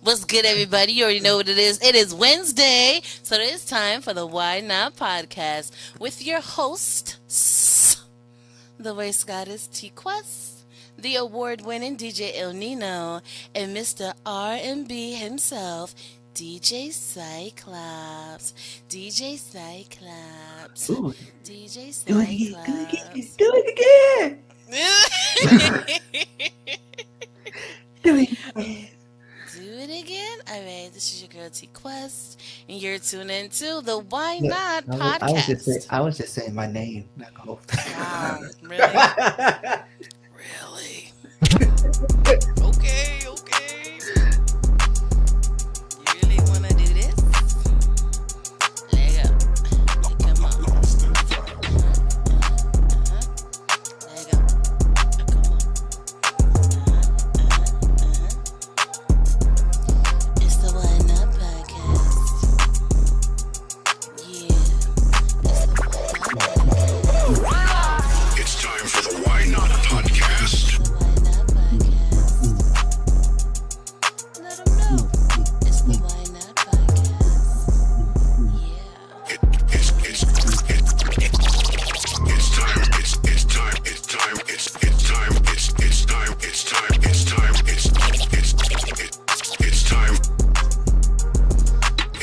What's good, everybody? You already know what it is. It is Wednesday, so it is time for the Why Not Podcast with your host, the Waste Goddess TQuest, the award-winning DJ El Nino, and Mr. R&B himself, DJ Cyclops. DJ Cyclops. Ooh, DJ do it again, Cyclops. do it again, do it again. Do it again? Alright, this is your girl T Quest, and you're tuning to the Why Look, Not I Podcast. was just saying my name, not the whole Wow, thing. really? Really? Okay, okay. You really wanna do this? Leg up. Come on. Leg up. Come on. It's the Why Not Podcast. Yeah. It's the Why Not Podcast. It's time for the Why Not Podcast. The Why Not Podcast. Let 'em know. It's the Why Not Podcast. Yeah.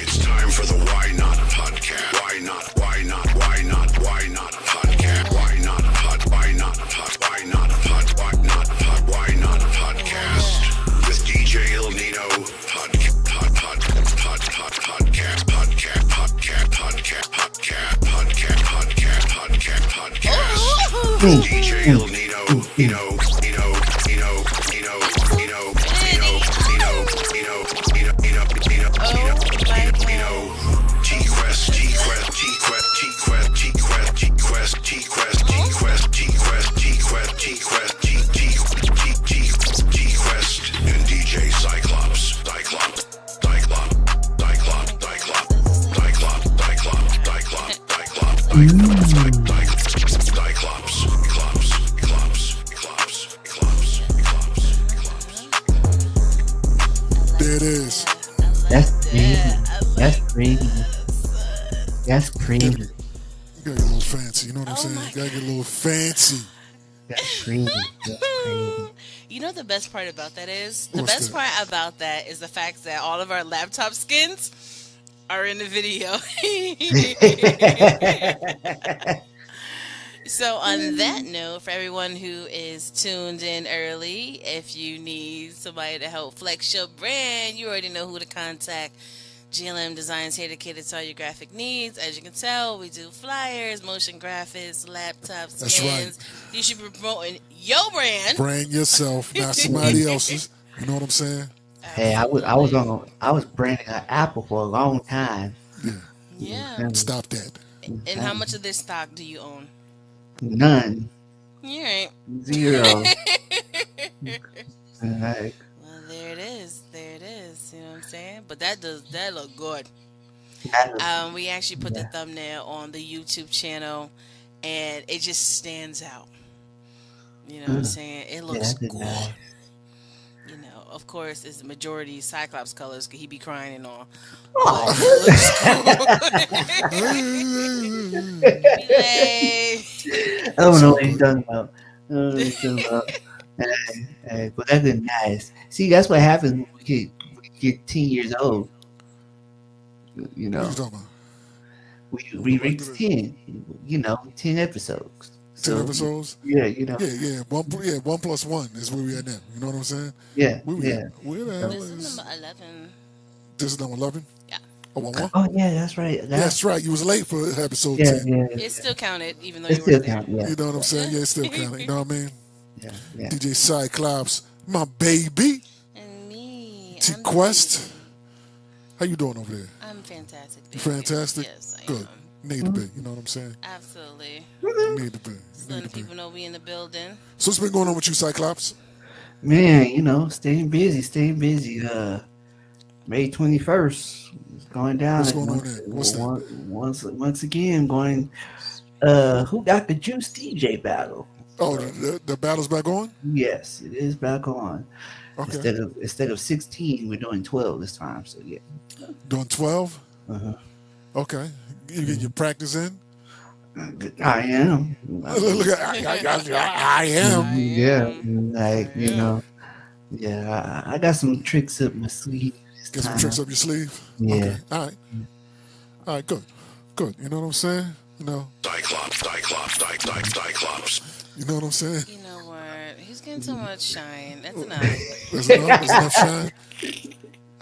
It's time for the Why Not Podcast. Why not podcast? Why not podcast? With DJ El Nino podcast. DJ El TQuest, and DJ Cyclops. There it is. That's creamy. That's creamy. You gotta get a little fancy. You know what I'm saying? You gotta get a little fancy. That's creamy. That's creamy. You know the best part about that is? The What's best that? part about that is the fact that all of our laptop skins are in the video. So on that note, for everyone who is tuned in early, if you need somebody to help flex your brand, you already know who to contact. GLM Designs here to cater to all your graphic needs. As you can tell, we do flyers, motion graphics, laptop That's skins. You should be promoting your brand. Brand yourself, not somebody else's. You know what I'm saying? Hey, I was branding an Apple for a long time. Yeah. Stop that. And how much of this stock do you own? None. You're right. 0. Like, Well, there it is. There it is. You know what I'm saying? But that look good. We actually put the thumbnail on the YouTube channel, and it just stands out. You know what I'm saying? It looks that's good. nice. You know, of course, it's the majority Cyclops colors because he be crying and all. Oh. Hey. I don't know what he's talking about. But that's been nice. See, that's what happens when we get 10 years old. You What know, are you talking about? we reached 10. 10 episodes. 10 episodes? Yeah, Yeah. 1 plus 1 is where we at now. You know what I'm saying? yeah, Where yeah. the hell This is is number 11. this? Is number 11? Yeah. Oh, 1-1? Oh, yeah, that's right. That's right. You was late for episode yeah, 10. yeah. It still counted, even though It you still weren't there. count, yeah. You know what I'm saying? Yeah, it's still counting. You know what I mean? Yeah, yeah. DJ Cyclops, my baby. And me. TQuest. How you doing over there? I'm fantastic. You baby. fantastic? Yes, I Good. am. Need to be. You know what I'm saying? Absolutely. Need to be. Just letting Need to be. people know we in the building. So what's been going on with you, Cyclops? Man, staying busy. May 21st is going down. What's going on there? What's that? Once again, going Who Got the Juice DJ battle. Oh, the battle's back on? Yes, it is back on. Okay. Instead of 16, we're doing 12 this time. So yeah. Doing 12? Uh-huh. Okay. You get your practice in? I am. Look at I am. Yeah, I like am. yeah. I got some tricks up my sleeve this Get some time. tricks up your sleeve? Yeah. Okay. All right. All right, good. Good. You know what I'm saying? You know. Cyclops. You know what I'm saying? You know what? He's getting too much shine. That's enough. There's enough shine.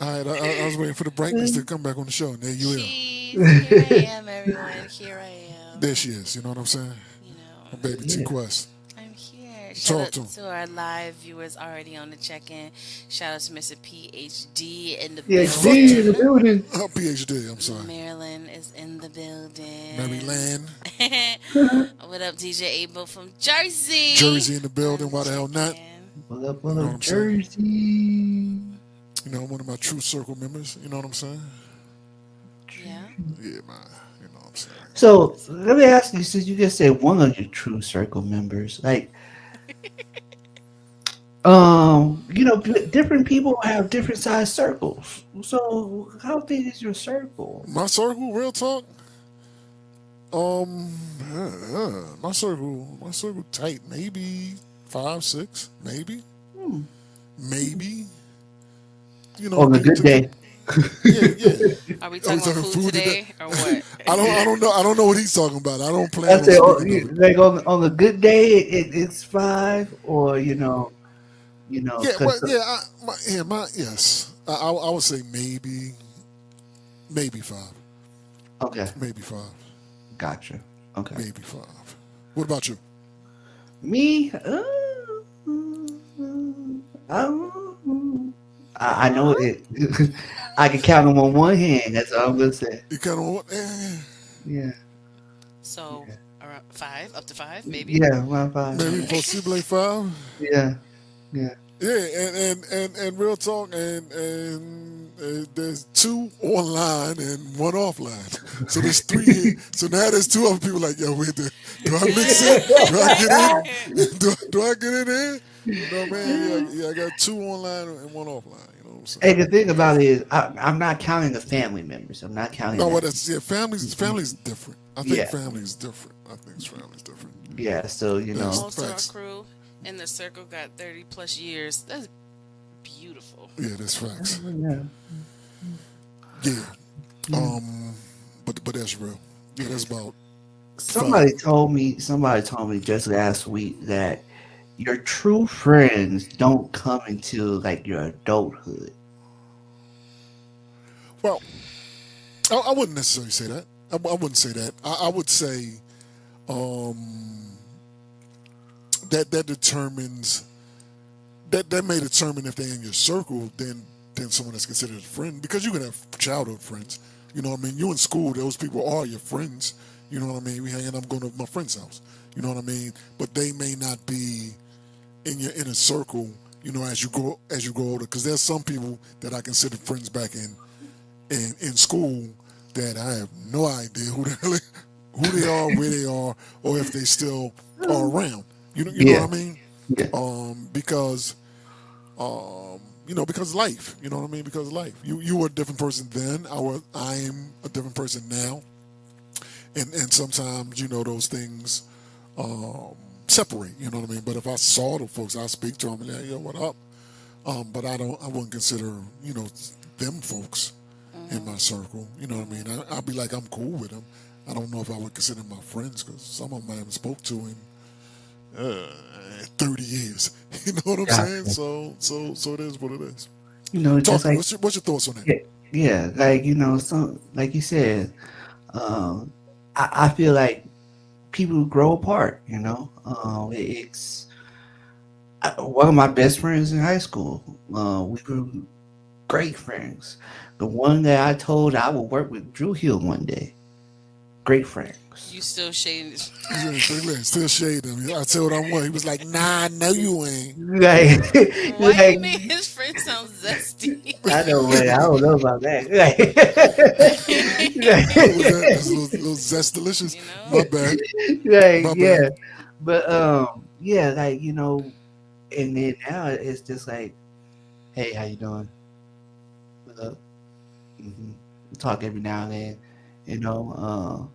All right, I was waiting for the brightness to come back on the show, and there you are. Jeez, here I am, everyone. Here I am. There she is. You know what I'm saying? You know, My baby Yeah. TQuest. I'm here. Talk Shout to out him. to our live viewers already on the check-in. Shout out to Mr. PhD in the Yeah, building. D in the building. Oh, PhD. I'm sorry. Maryland is in the building. Maryland, What up, DJ Abel from Jersey? Jersey in the building. Why the hell not? Pull up, You know what I'm saying? Jersey. You know, one of my true circle members. You know what I'm saying? Yeah. Yeah, man. You know what I'm saying? So let me ask you, since you just said one of your true circle members, like, different people have different size circles. So how big is your circle? My circle, real talk. My circle tight. Maybe 5, 6, maybe, maybe. You know, On a good day. Yeah. Are we talking about food today or what? I don't know. I don't know what he's talking about. I don't plan I on say, speaking of it. like on a good day, it's 5, or Yeah, 'cause well, yeah, yes. I would say maybe 5, okay, maybe 5, gotcha. Okay, maybe 5. What about you? me, I know it. I can count them on one hand. That's all I'm gonna say. You kind of want, Yeah, So, around 5, up to 5, maybe? yeah, around 5. maybe possibly 5. Yeah. Yeah, and real talk, and there's 2 online and 1 offline. So there's 3 here. So now there's 2 other people like, yo, wait, do I mix it? Do I get in? Do I get in there? You know what I mean? Yeah, I got 2 online and 1 offline. You know what I'm saying? Hey, the thing about it is, I'm not counting the family members. I'm not counting. No, that. well, family's different. I think Yeah. family's different. I think family's different. Yeah, so Most of Facts. our crew in the circle got 30 plus years. That's beautiful. Yeah, that's facts. yeah. Yeah. But that's real. Yeah, that's about Somebody told me just last week that your true friends don't come until like your adulthood. Well, I wouldn't necessarily say that. I wouldn't say that. I would say that determines that may determine if they're in your circle than someone that's considered a friend, because you can have childhood friends. You know what I mean? You in school, those people are your friends. You know what I mean? We hanging out, going to my friend's house. You know what I mean? But they may not be in your inner circle. You know, as you go older, because there's some people that I consider friends back in school that I have no idea who they are, where they are, or if they still are around. You know what I mean? Yeah. Because life. You know what I mean? Because life. You were a different person then. I am a different person now. And sometimes, those things separate, you know what I mean? But if I saw the folks, I speak to them and like, yo, what up? But I wouldn't consider, them folks in my circle. You know what I mean? I'd be like, I'm cool with them. I don't know if I would consider them my friends, because some of them I haven't spoke to in 30 years. You know what I'm saying? So it is what it is. Talk Just to me. like What's your thoughts on that? yeah, like some like you said, I feel like people grow apart. It's one of my best friends in high school. We were great friends. The one that I told I would work with Drew Hill one day. Great friends. You still shading. Still shade him. I told him what. He was like, nah, no, you ain't. Like, Why like, you make his friend sound zesty? I don't know about that. That's a little zest delicious. My bad. My Yeah, bad. but and then now it's just like Hey, how you doing? Uh, hmm Talk every now and then, you know.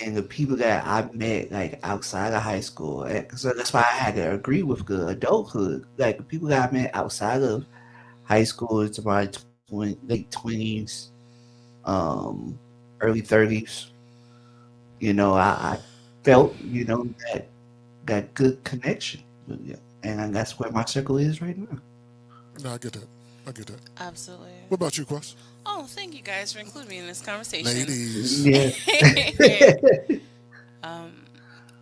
And the people that I met like outside of high school, so that's why I had to agree with the adulthood. Like the people that I met outside of high school, it's about 20, late 20s, um, early 30s. I felt that good connection, and that's where my circle is right now. No, I get that. I get that. Absolutely. What about you, Quest? Oh, thank you guys for including me in this conversation. Ladies. Yeah. um,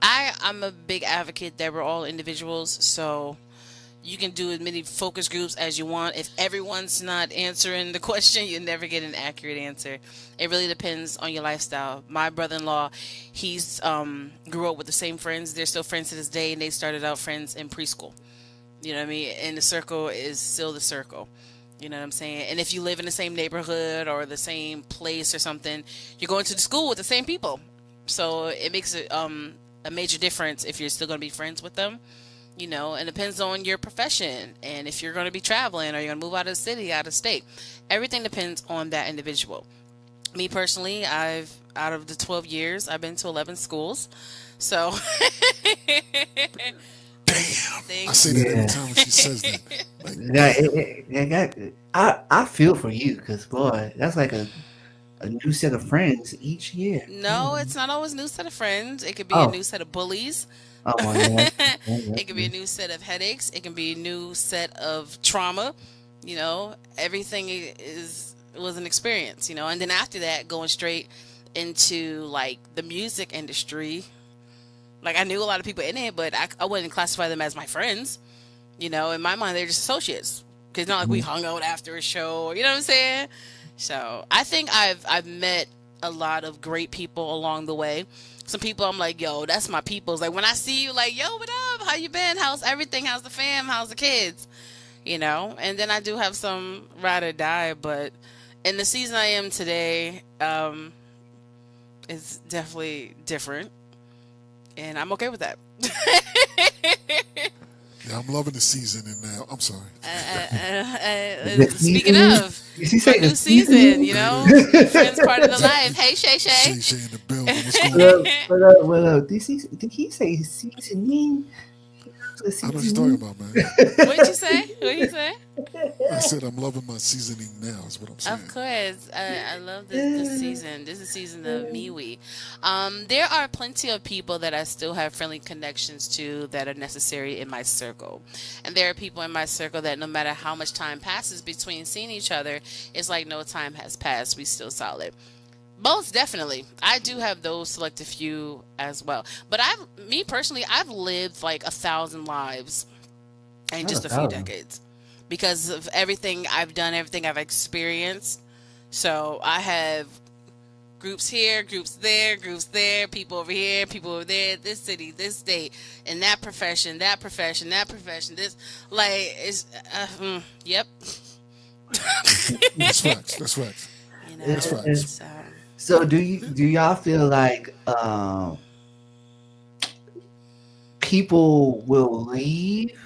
I'm a big advocate that we're all individuals, so you can do as many focus groups as you want. If everyone's not answering the question, you never get an accurate answer. It really depends on your lifestyle. My brother-in-law, he's grew up with the same friends. They're still friends to this day, and they started out friends in preschool. You know what I mean? And the circle is still the circle. You know what I'm saying? And if you live in the same neighborhood or the same place or something, you're going to the school with the same people. So it makes it a major difference if you're still going to be friends with them. And it depends on your profession and if you're going to be traveling or you're going to move out of the city, out of state. Everything depends on that individual. Me personally, out of the 12 years, I've been to 11 schools. So Damn. I say that every time when she says that. Like, I feel for you because boy, that's like a new set of friends each year. No, it's not always a new set of friends. It could be Oh. a new set of bullies. Oh yeah. It can be a new set of headaches. It can be a new set of trauma. Everything was an experience. And then after that, going straight into like the music industry. Like I knew a lot of people in it, but I wouldn't classify them as my friends. In my mind, they're just associates. Because it's not like we hung out after a show. You know what I'm saying? So I think I've met a lot of great people along the way. Some people I'm like, yo, that's my peoples. Like when I see you, like, yo, what up? How you been? How's everything? How's the fam? How's the kids? And then I do have some ride or die, but in the season I am today, it's definitely different. And I'm okay with that. yeah, I'm loving the season, and now I'm sorry. Speaking of, a new season, friends part of the life. Hey, Shay Shay. Shay in the building. What's going on? What up? Did he say seasoning? I know what you're talking about, man. What'd you say? What'd you say? I said I'm loving my seasoning now. Is what I'm saying. Of course, I love this season. This is season of MeWe. There are plenty of people that I still have friendly connections to that are necessary in my circle, and there are people in my circle that no matter how much time passes between seeing each other, it's like no time has passed. We still solid. Most definitely. I do have those selective few as well. But me personally, I've lived like 1,000 lives in just a few decades because of everything I've done, everything I've experienced. So I have groups here, groups there, people over here, people over there, this city, this state, and that profession, this, like, it's, yep. That's facts. That's facts. That's facts. So do y'all feel like people will leave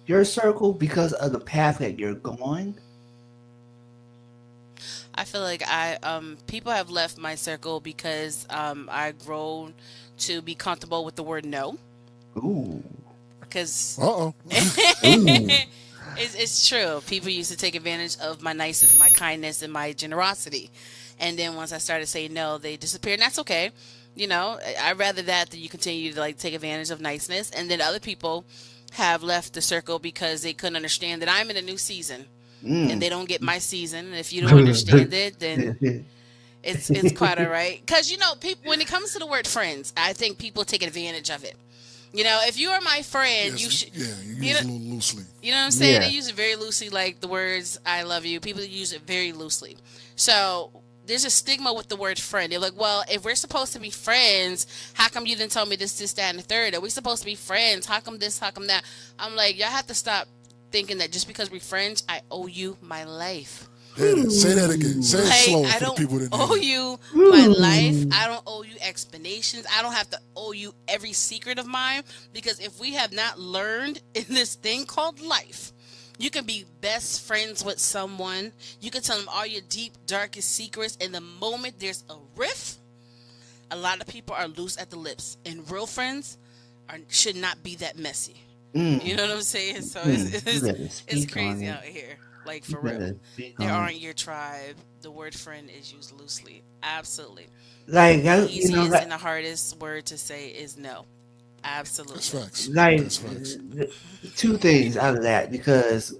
your circle because of the path that you're going? I feel like people have left my circle because I've grown to be comfortable with the word no. Ooh. Because it's true. People used to take advantage of my niceness, my kindness, and my generosity. And then once I started saying no, they disappeared. And that's okay. I'd rather that than you continue to like take advantage of niceness. And then other people have left the circle because they couldn't understand that I'm in a new season. And they don't get my season. And if you don't understand it, then it's quite all right. Because, people, when it comes to the word friends, I think people take advantage of it. If you are my friend, you should. Yeah, you use it a little loosely. You know what I'm saying? Yeah. They use it very loosely, like the words "I love you." People use it very loosely. So there's a stigma with the word friend. They're like, well, if we're supposed to be friends, how come you didn't tell me this, that, and the third? Are we supposed to be friends? How come this? How come that? I'm like, y'all have to stop thinking that just because we're friends, I owe you my life. Yeah, say that again. Say it slow I for the don't people that owe know. you my life. I don't owe you explanations. I don't have to owe you every secret of mine, because if we have not learned in this thing called life You can be best friends with someone. You can tell them all your deep, darkest secrets. And the moment there's a rift, a lot of people are loose at the lips. And real friends should not be that messy. You know what I'm saying? So it's crazy out here. Like, for real. They aren't your tribe. The word friend is used loosely. Absolutely. Like, The easiest and the hardest word to say is no. Absolutely. That's facts. like That's facts. two things out of that, because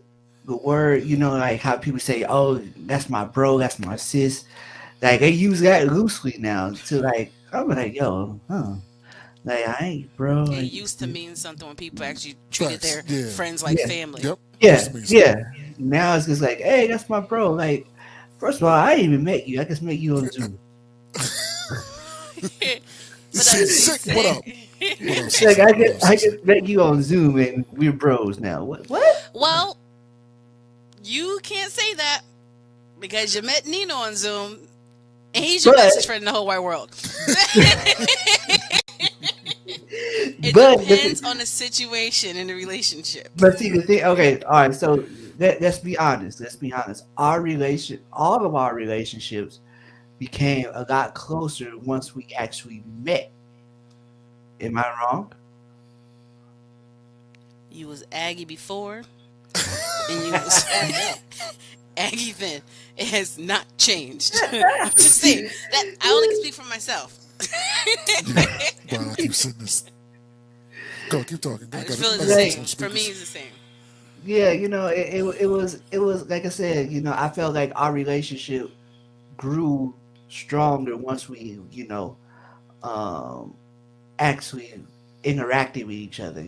the word, like how people say, "Oh, that's my bro, that's my sis," like they use that loosely now. To like, I'm like, yo, like I ain't bro. It Like, used to mean something when people actually treated Facts. their Yeah. friends like Yeah. family. Yep. yeah, Used to mean something. yeah. Now it's just like, hey, that's my bro. Like, first of all, I ain't even met you. I just met you on Zoom. But Sick. What up? What up, Like, sis? I What up, sis? just met you on Zoom, and we're bros now. What? Well, you can't say that because you met Nino on Zoom, and he's your But- bestest friend in the whole wide world. It But depends on the situation and the relationship. But see the thing, okay, all right. So let's be honest. Let's be honest. All of our relationships became a lot closer once we actually met. Am I wrong? You was Aggie before, and you was Aggie then. It has not changed. I'm just saying that I only can speak for myself. Brian, I keep sitting this. Go, keep talking. I I just got feel it. it's the Like- same. For me, it's the same. Yeah, it was like I said. I felt like our relationship grew stronger once we actually interacted with each other.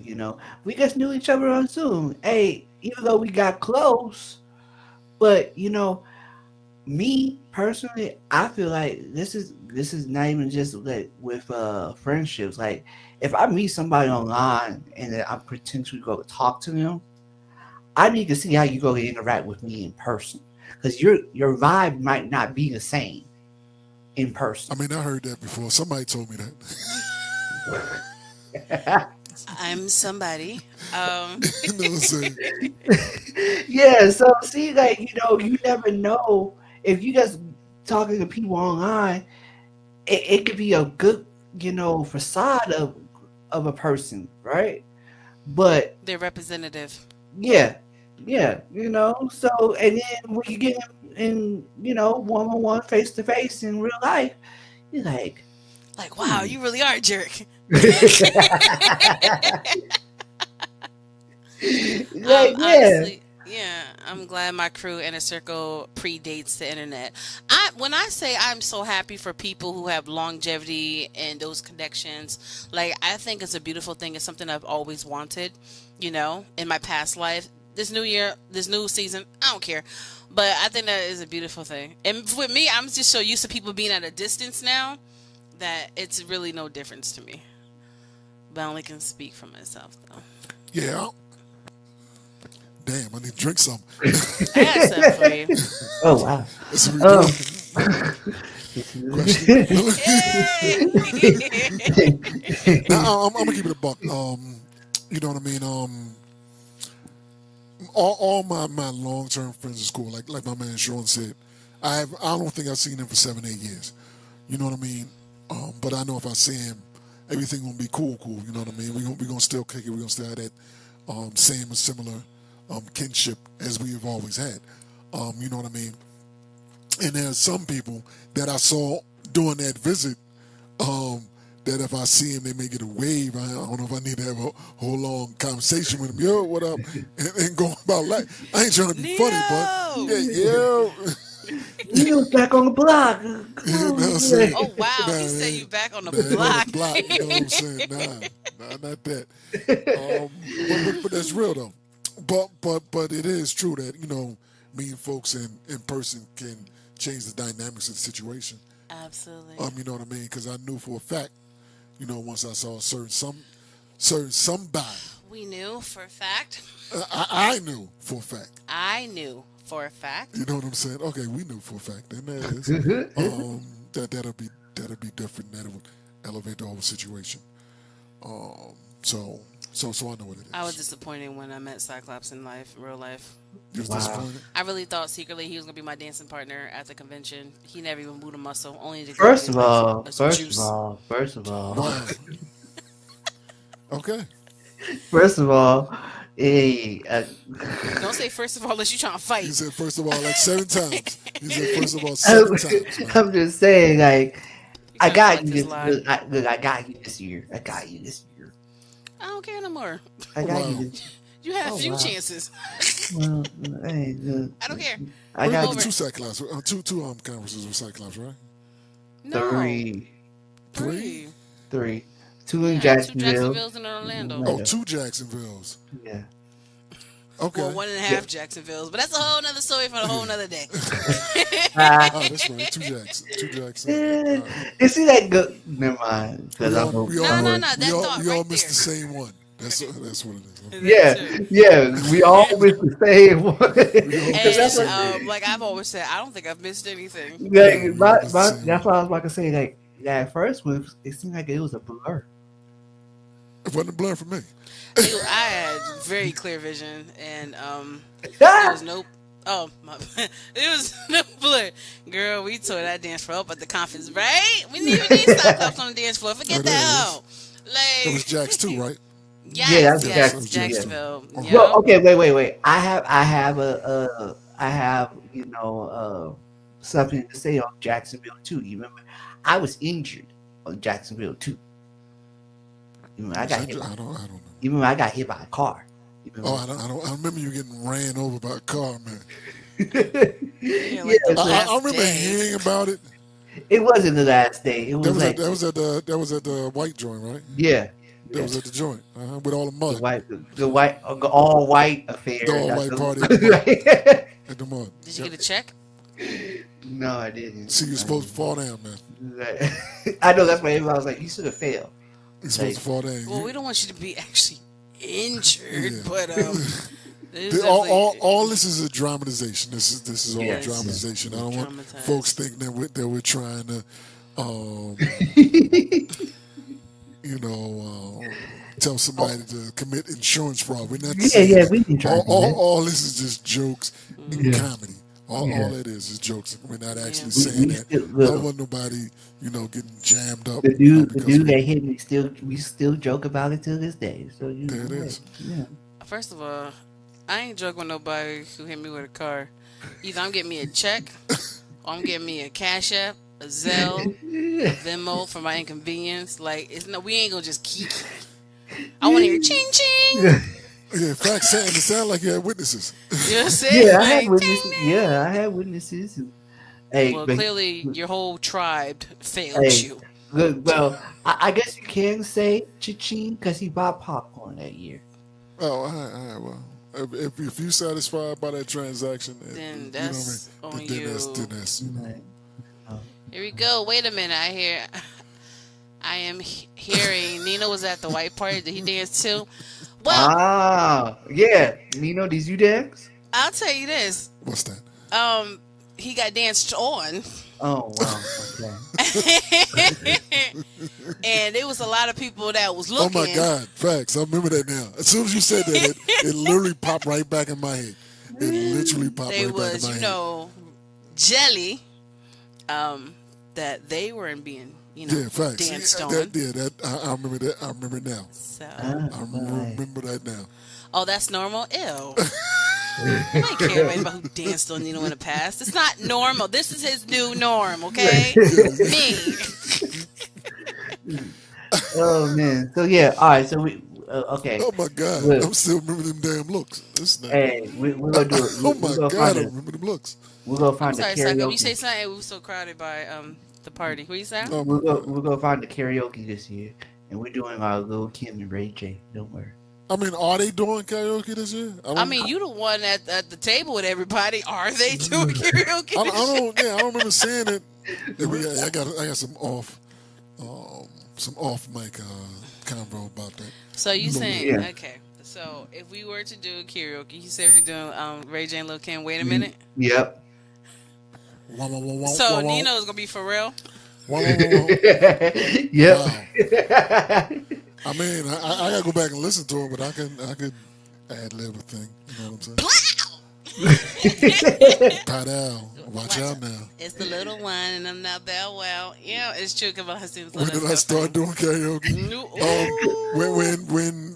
We just knew each other on Zoom. Hey, even though we got close, but me personally, I feel like this is not even just like with friendships. Like, if I meet somebody online and then I'm potentially going to talk to them, I need to see how you go to interact with me in person, because your vibe might not be the same in person. I mean, I heard that before. Somebody told me that. I'm somebody. You know what I'm saying? Yeah, so see, like, you never know if you just talking to people online. It could be a good, facade of a person, right? But They're representative. yeah, so, and then when you get in, one-on-one, face-to-face in real life, you're like, Like, wow, you really are a jerk. Honestly, yeah, I'm glad my crew inner circle predates the internet. When I say I'm so happy for people who have longevity and those connections, like, I think it's a beautiful thing. It's something I've always wanted, in my past life. This new year, this new season, I don't care. But I think that is a beautiful thing. And with me, I'm just so used to people being at a distance now that it's really no difference to me. But I only can speak for myself, though. Yeah. Damn, I need to drink some. I had something for you. oh wow. That's what we're doing. Now, I'm gonna keep it a buck. You know what I mean? All my long-term friends in school, like my man Sean said, I don't think I've seen him for 7-8 years. You know what I mean? But I know if I see him, everything gonna be cool. You know what I mean? We gonna still kick it. We gonna still have that same and similar kinship as we have always had. You know what I mean? And there's some people that I saw during that visit that if I see him, they may get a wave. I don't know if I need to have a whole long conversation with him. Yo, what up? And go about life. I ain't trying to be funny, but yo. You was back on the block. You know what I'm saying? Oh, wow. Nah, He said you back on the nah, block. you know what I'm saying? Nah, not that. But that's real though. But it is true that meeting folks in person can change the dynamics of the situation. Absolutely. You know what I mean? Because I knew for a fact, once I saw a certain somebody, We knew for a fact. I knew for a fact. I knew for a fact. You know what I'm saying? Okay, we knew for a fact. Then that is that'll be different. That would elevate the whole situation. So So I know what it is. I was disappointed when I met Cyclops in real life. You was Wow. disappointed? I really thought secretly he was gonna be my dancing partner at the convention. He never even moved a muscle. Only to First of all, Wow. Okay. first of all, hey, Don't say first of all unless you're trying to fight. He said first of all like 7 times. He said first of all 7 times. Man. I'm just saying, like, I got collect you his this. line. Look, I got you this year. I got you this year. I don't care no more. I got Wow. you this. You had a Oh, few wow. chances. Well, hey, look, I don't care. I We got had the over. 2 Cyclops, two conferences with Cyclops, right? No. three, 3. 2 in Yeah, 2 Jacksonville. Jacksonville's in Orlando. Right. Oh, 2 Jacksonvilles. Yeah. Okay. Well, 1.5 Jacksonville's, but that's a whole nother story for a whole nother day. Oh, that's right. 2 Jackson. 2 Jackson. You see that good? Never mind. 'Cause We I'm all, a- we all, No, no, we no, that all, thought we all right missed there. the same one. That's what it is. Yeah, we all with the same one. 'Cause that's what- And like I've always said, I don't think I've missed anything. like, that's the same that's what I was about to say. Like, that first one, it seemed like it was a blur. It wasn't a blur for me. I had very clear vision, and there was no. Oh my! It was no blur, girl. We tore that dance floor up at the conference, right? We didn't even need Cyclops on the dance floor. Forget Oh, that. there Hoe. It was Like, Jax too, right? yes, Yeah, that's yes, Jackson, yeah. Jacksonville. Yeah. Well, okay, wait. I have something to say on Jacksonville too. You remember, I was injured on Jacksonville too. You remember, I got hit. I don't know. You remember, I got hit by a car. You remember? Oh, I remember you getting ran over by a car, man. Yeah, like the so I last remember day. hearing about it. it wasn't the last day. It was like That was at the white joint, right? yeah, That was at the joint with all the mud. the all white affair. The all That's white party at the mud. Did you get a check? No, I didn't. See, you're supposed to fall down, man. I know that's why everybody was like, "You should have failed." You're supposed to fall down. Well, we don't want you to be actually injured, Yeah. but it was All this is a dramatization. This is all Yes. dramatization. I don't want Dramatized. folks thinking that we're trying to, tell somebody to commit insurance fraud. We're not. saying yeah, that. we can try. All this is just jokes and Yeah. comedy. All that is jokes. We're not actually Yeah. saying We that. still- I look. don't want nobody, getting jammed up. The dude because that hit me we still joke about it to this day. So you There know, it is. Yeah. First of all, I ain't joking with nobody who hit me with a car. Either I'm getting me a check, or I'm getting me a Cash App, a Zelle, a Venmo for my inconvenience. Like, we ain't gonna just keep. I want to hear ching ching. Yeah, facts. It sound like you had witnesses. You know what I'm saying? Yeah, I Like, had ding, witnesses. ding. Yeah, I had witnesses. Hey, Well, but- clearly your whole tribe failed Hey. you. Good. Well, I guess you can say cha-ching because he bought popcorn that year. Oh, all right. Well, if you satisfied by that transaction, Then you that's know what I on mean? Then you. that's Right. Here we go. Wait a minute. I am hearing Nino was at the white party. Did he dance too? Well, Yeah. Nino, did you dance? I'll tell you this. What's that? He got danced on. Oh, wow. Okay. And there was a lot of people that was Oh looking. my God, facts. I remember that now. As soon as you said that, it literally popped right back in my head. It literally popped They right back in was, my head. jelly. That they weren't being, Yeah, facts. danced on. I remember that. I remember it now. So, I remember that now. oh, that's normal. Ew. I don't care about who danced on Nino in the past. It's not normal. This is his new norm, okay? Me. Oh, man. So, yeah. All right. So, we, okay. Oh my God, Look. I'm still remembering them damn looks. This nigga. Hey, we're going to do it. Oh my God, I remember them looks. We're going to I'm find the sorry, Psycho. karaoke. You say something. We were so crowded by the party. What you say? Oh, We're going to find the karaoke this year. And we're doing our Lil Kim and Ray J. Don't worry. I mean, are they doing karaoke this year? I mean, you the one at the table with everybody. Are they doing karaoke? I don't remember saying it. I got some off mic convo about that. So you saying Yeah. okay? So if we were to do karaoke, you said we're doing Ray J and Lil Kim. Wait a minute. Yep. Wah, wah, wah, wah, So wah, wah. Nino's gonna be for real. Wah, wah, wah, wah. Yep. Wow. I mean, I gotta go back and listen to it, but I could ad lib a thing. You know what I'm saying? Pow. Watch out now. It's the little one, and I'm not that well. Yeah, it's true. Come on, When did I start doing karaoke?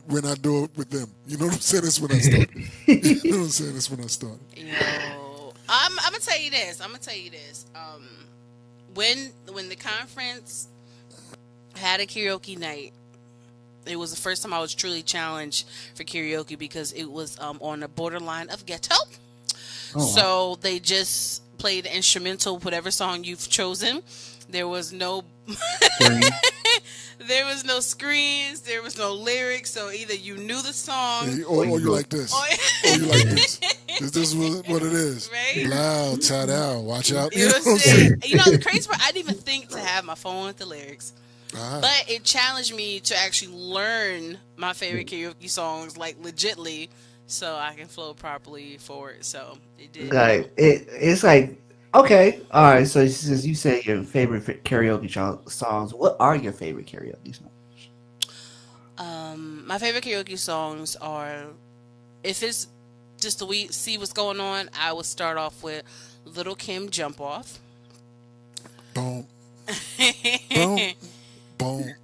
When I do it with them. You know what I'm saying? That's when I started. You know what I'm saying? That's when I started. Yo, I'm gonna tell you this. When the conference had a karaoke night, it was the first time I was truly challenged for karaoke because it was on the borderline of ghetto. Oh, So they just played the instrumental, whatever song you've chosen. There was no there was no screens, there was no lyrics, so either you knew the song or you like this. Or you like this. This is what it is. Right? Loud, shout out, watch out. You know what I'm saying? You know, the crazy part, I didn't even think to have my phone with the lyrics. Uh-huh. But it challenged me to actually learn my favorite karaoke songs, like legitly, so I can flow properly forward. So it did. Like it's like okay, all right. So since you say your favorite karaoke songs, what are your favorite karaoke songs? My favorite karaoke songs are, if it's just to see what's going on, I would start off with Little Kim Jump Off. Boom. You Boom. know what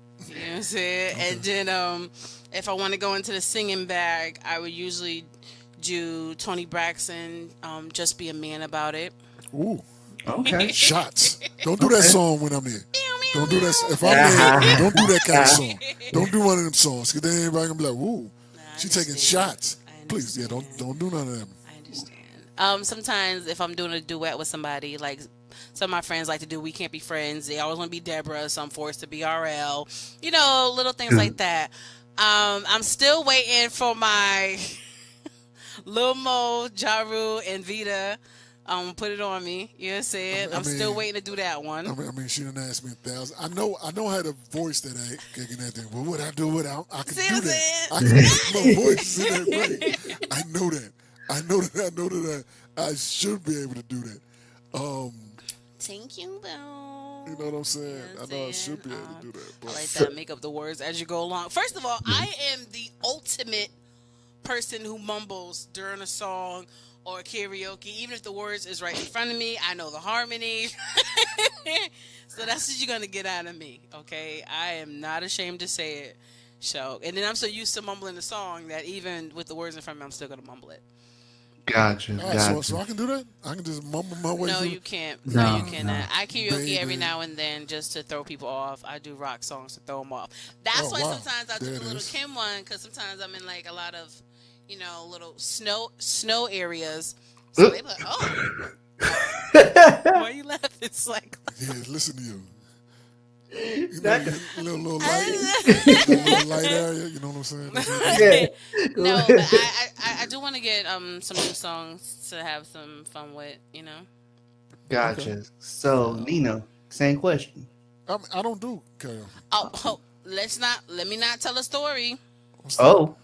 I'm saying? Okay. And then if I want to go into the singing bag, I would usually do Toni Braxton, Just Be a Man About It. Ooh. Okay. Shots. Don't do that song when I'm here. Don't do that. If I'm here, don't do that kind of song. Don't do one of them songs, because then everybody gonna be like, "Ooh, she's taking shots." Please, yeah, don't do none of them. I understand. Sometimes if I'm doing a duet with somebody, like some of my friends like to do We Can't Be Friends, they always want to be Deborah, so I'm forced to be RL. You know, little things like that. I'm still waiting for my Lil Mo, Ja Rule, and Vita. Put it on me. You know what I'm saying? I'm still waiting to do that one. I mean, she done asked me 1,000. I know how to voice that kicking that thing. Well, what I do without, I can do that. I can make my voice in that way. I know that. I know that I should be able to do that. Thank you, though. You know what I'm saying? You know I know I should be able to do that. But. I like that. Make up the words as you go along. First of all, I am the ultimate person who mumbles during a song or karaoke, even if the words is right in front of me. I know the harmony. So that's what you're going to get out of me, okay? I am not ashamed to say it. So, and then I'm so used to mumbling the song that even with the words in front of me, I'm still going to mumble it. Gotcha. Right, so I can do that? I can just mumble my way through? You can't. No, you cannot. No. I karaoke every now and then just to throw people off. I do rock songs to throw them off. That's why sometimes I do the Little Kim one, because sometimes I'm in like a lot of, little snow areas. So they be like, oh. Why are you laughing? It's like. Yeah, listen to you. Little light area, you know what I'm saying? Yeah. No, but I do want to get some new songs to have some fun with, Gotcha. Okay. So Nina, same question. I don't do karaoke. Let me not tell a story. Oh.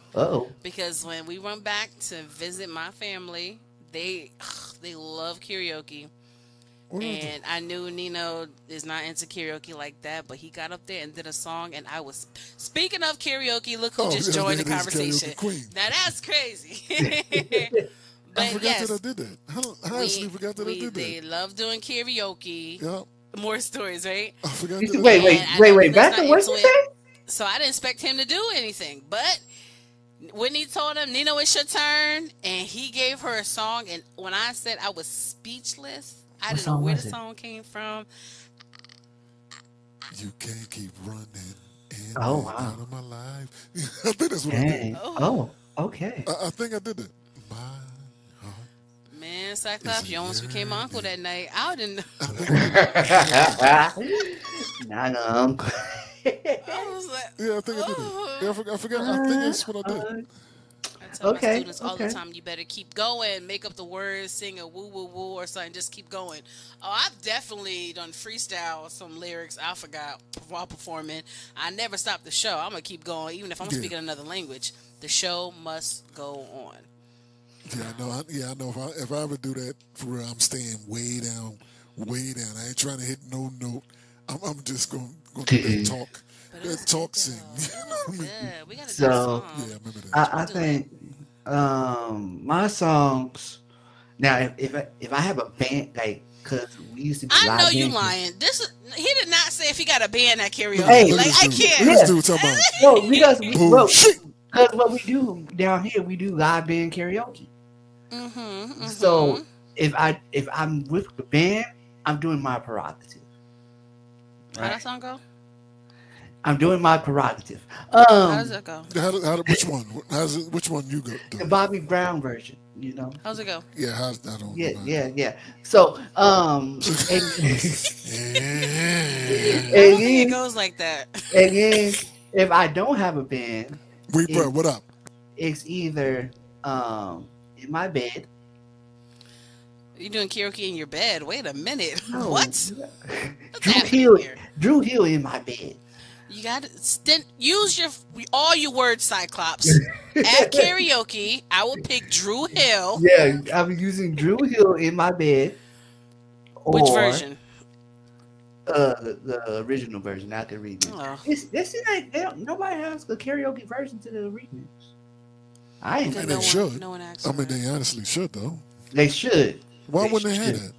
Because when we went back to visit my family, they love karaoke. And I knew Nino is not into karaoke like that, but he got up there and did a song, and I was speaking of karaoke. Look who just joined the conversation. Now that's crazy. But I forgot that I did that. I honestly forgot that I did that. They love doing karaoke. Yep. More stories, right? I forgot that. Wait. Back to what you said? So I didn't expect him to do anything, but Whitney told him, Nino, it's your turn, and he gave her a song. And when I said I was speechless. I didn't know where the song came from. You can't keep running in out of my life. I think that's what I did. Oh, okay. I think I did that. My heart. Man, Cyclops, you almost became my uncle that night. I didn't know. Nah, uncle. I was like, yeah, I think I did it. Yeah, I forgot. I think that's what I did. I tell my students all the time, you better keep going, make up the words, sing a woo woo woo or something, just keep going. Oh, I've definitely done freestyle some lyrics I forgot while performing. I never stop the show. I'm gonna keep going, even if I'm speaking another language. The show must go on. Yeah, I know. If I ever do that for real, I'm staying way down. I ain't trying to hit no note. I'm just gonna talk But it That was talk good sing. though. It was good. We gotta do a So Yeah, I song. remember that. I Do it. think my songs now if I have a band like because we used to be I know live you band. lying. He did not say if he got a band at karaoke. Hey, Look at Like this I dude. Look at can't. this yeah, dude talking about no, bullshit. because what we do down here we do live band karaoke. So Mm-hmm. if I'm with the band, I'm doing my prerogative, How right? that song go? I'm doing my prerogative. How does it go? Which one? Which one you go The do? Bobby Brown version, you know. How's it go? Yeah, I don't know Yeah, about yeah, yeah. So and, I and don't think it then goes like that. and then if I don't have a band, Wait, bro, it, what up? it's either in my bed. You doing karaoke in your bed? Wait a minute. No, What? What's Drew happening Hill, here? Drew Hill in my bed. You got to use all your words, Cyclops. At karaoke, I will pick Drew Hill. Yeah, I'm using Drew Hill in my bed, Which or version? the original version, not the remix. Oh. It's like nobody has a karaoke version to the remix. I ain't. Because They should. No one asked. I mean, for it. they honestly should though. They should. Why They wouldn't they have should. that?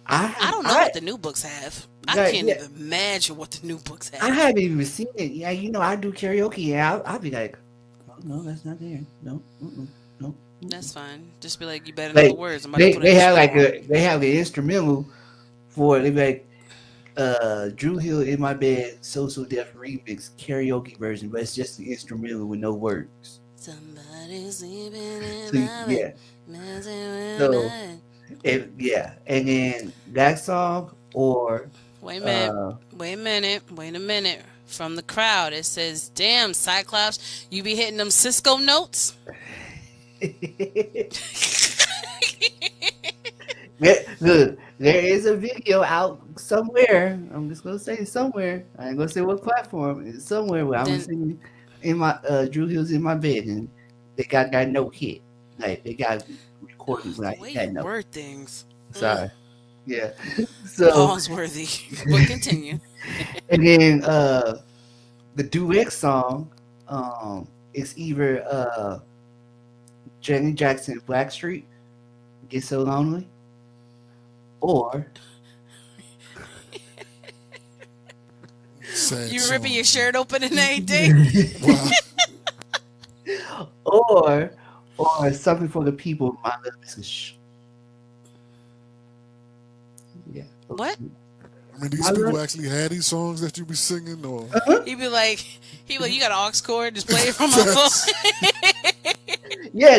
I don't know what the new books have. I Like, can't yeah. even imagine what the new books I have. haven't even seen it. Yeah, you know, I do karaoke, and I'll be like, oh, no, that's not there. No, no. That's fine. Just be like, you better know the Like words. I'm about to put they it have in like they have the instrumental for it. They be like Drew Hill in my bed, So Deaf remix karaoke version, but it's just the instrumental with no words. Somebody's sleeping in So, my yeah, bed, messing with So- mine. and then that song or Wait a minute. uh, Wait a minute. From the crowd, it says, "Damn, Cyclops, you be hitting them Cisco notes." Look, there is a video out somewhere. I'm just gonna say somewhere. I ain't gonna say what platform. It's somewhere where I'm Then- singing in my Drew Hill's in my bed, and they got that no hit. Like they got recordings The like way that you no. word things. Sorry. Yeah. So Pause worthy. But continue. and then the duet song, it's either Janet Jackson Blackstreet, Get So Lonely, or Sad You song. ripping your shirt open and everything. Wow. or Something for the People, My Love Is a Shh. Yeah. What? I mean, these My people love- actually had these songs that you be singing, or He'd be like, you got an aux cord, just play it from my phone. Yeah,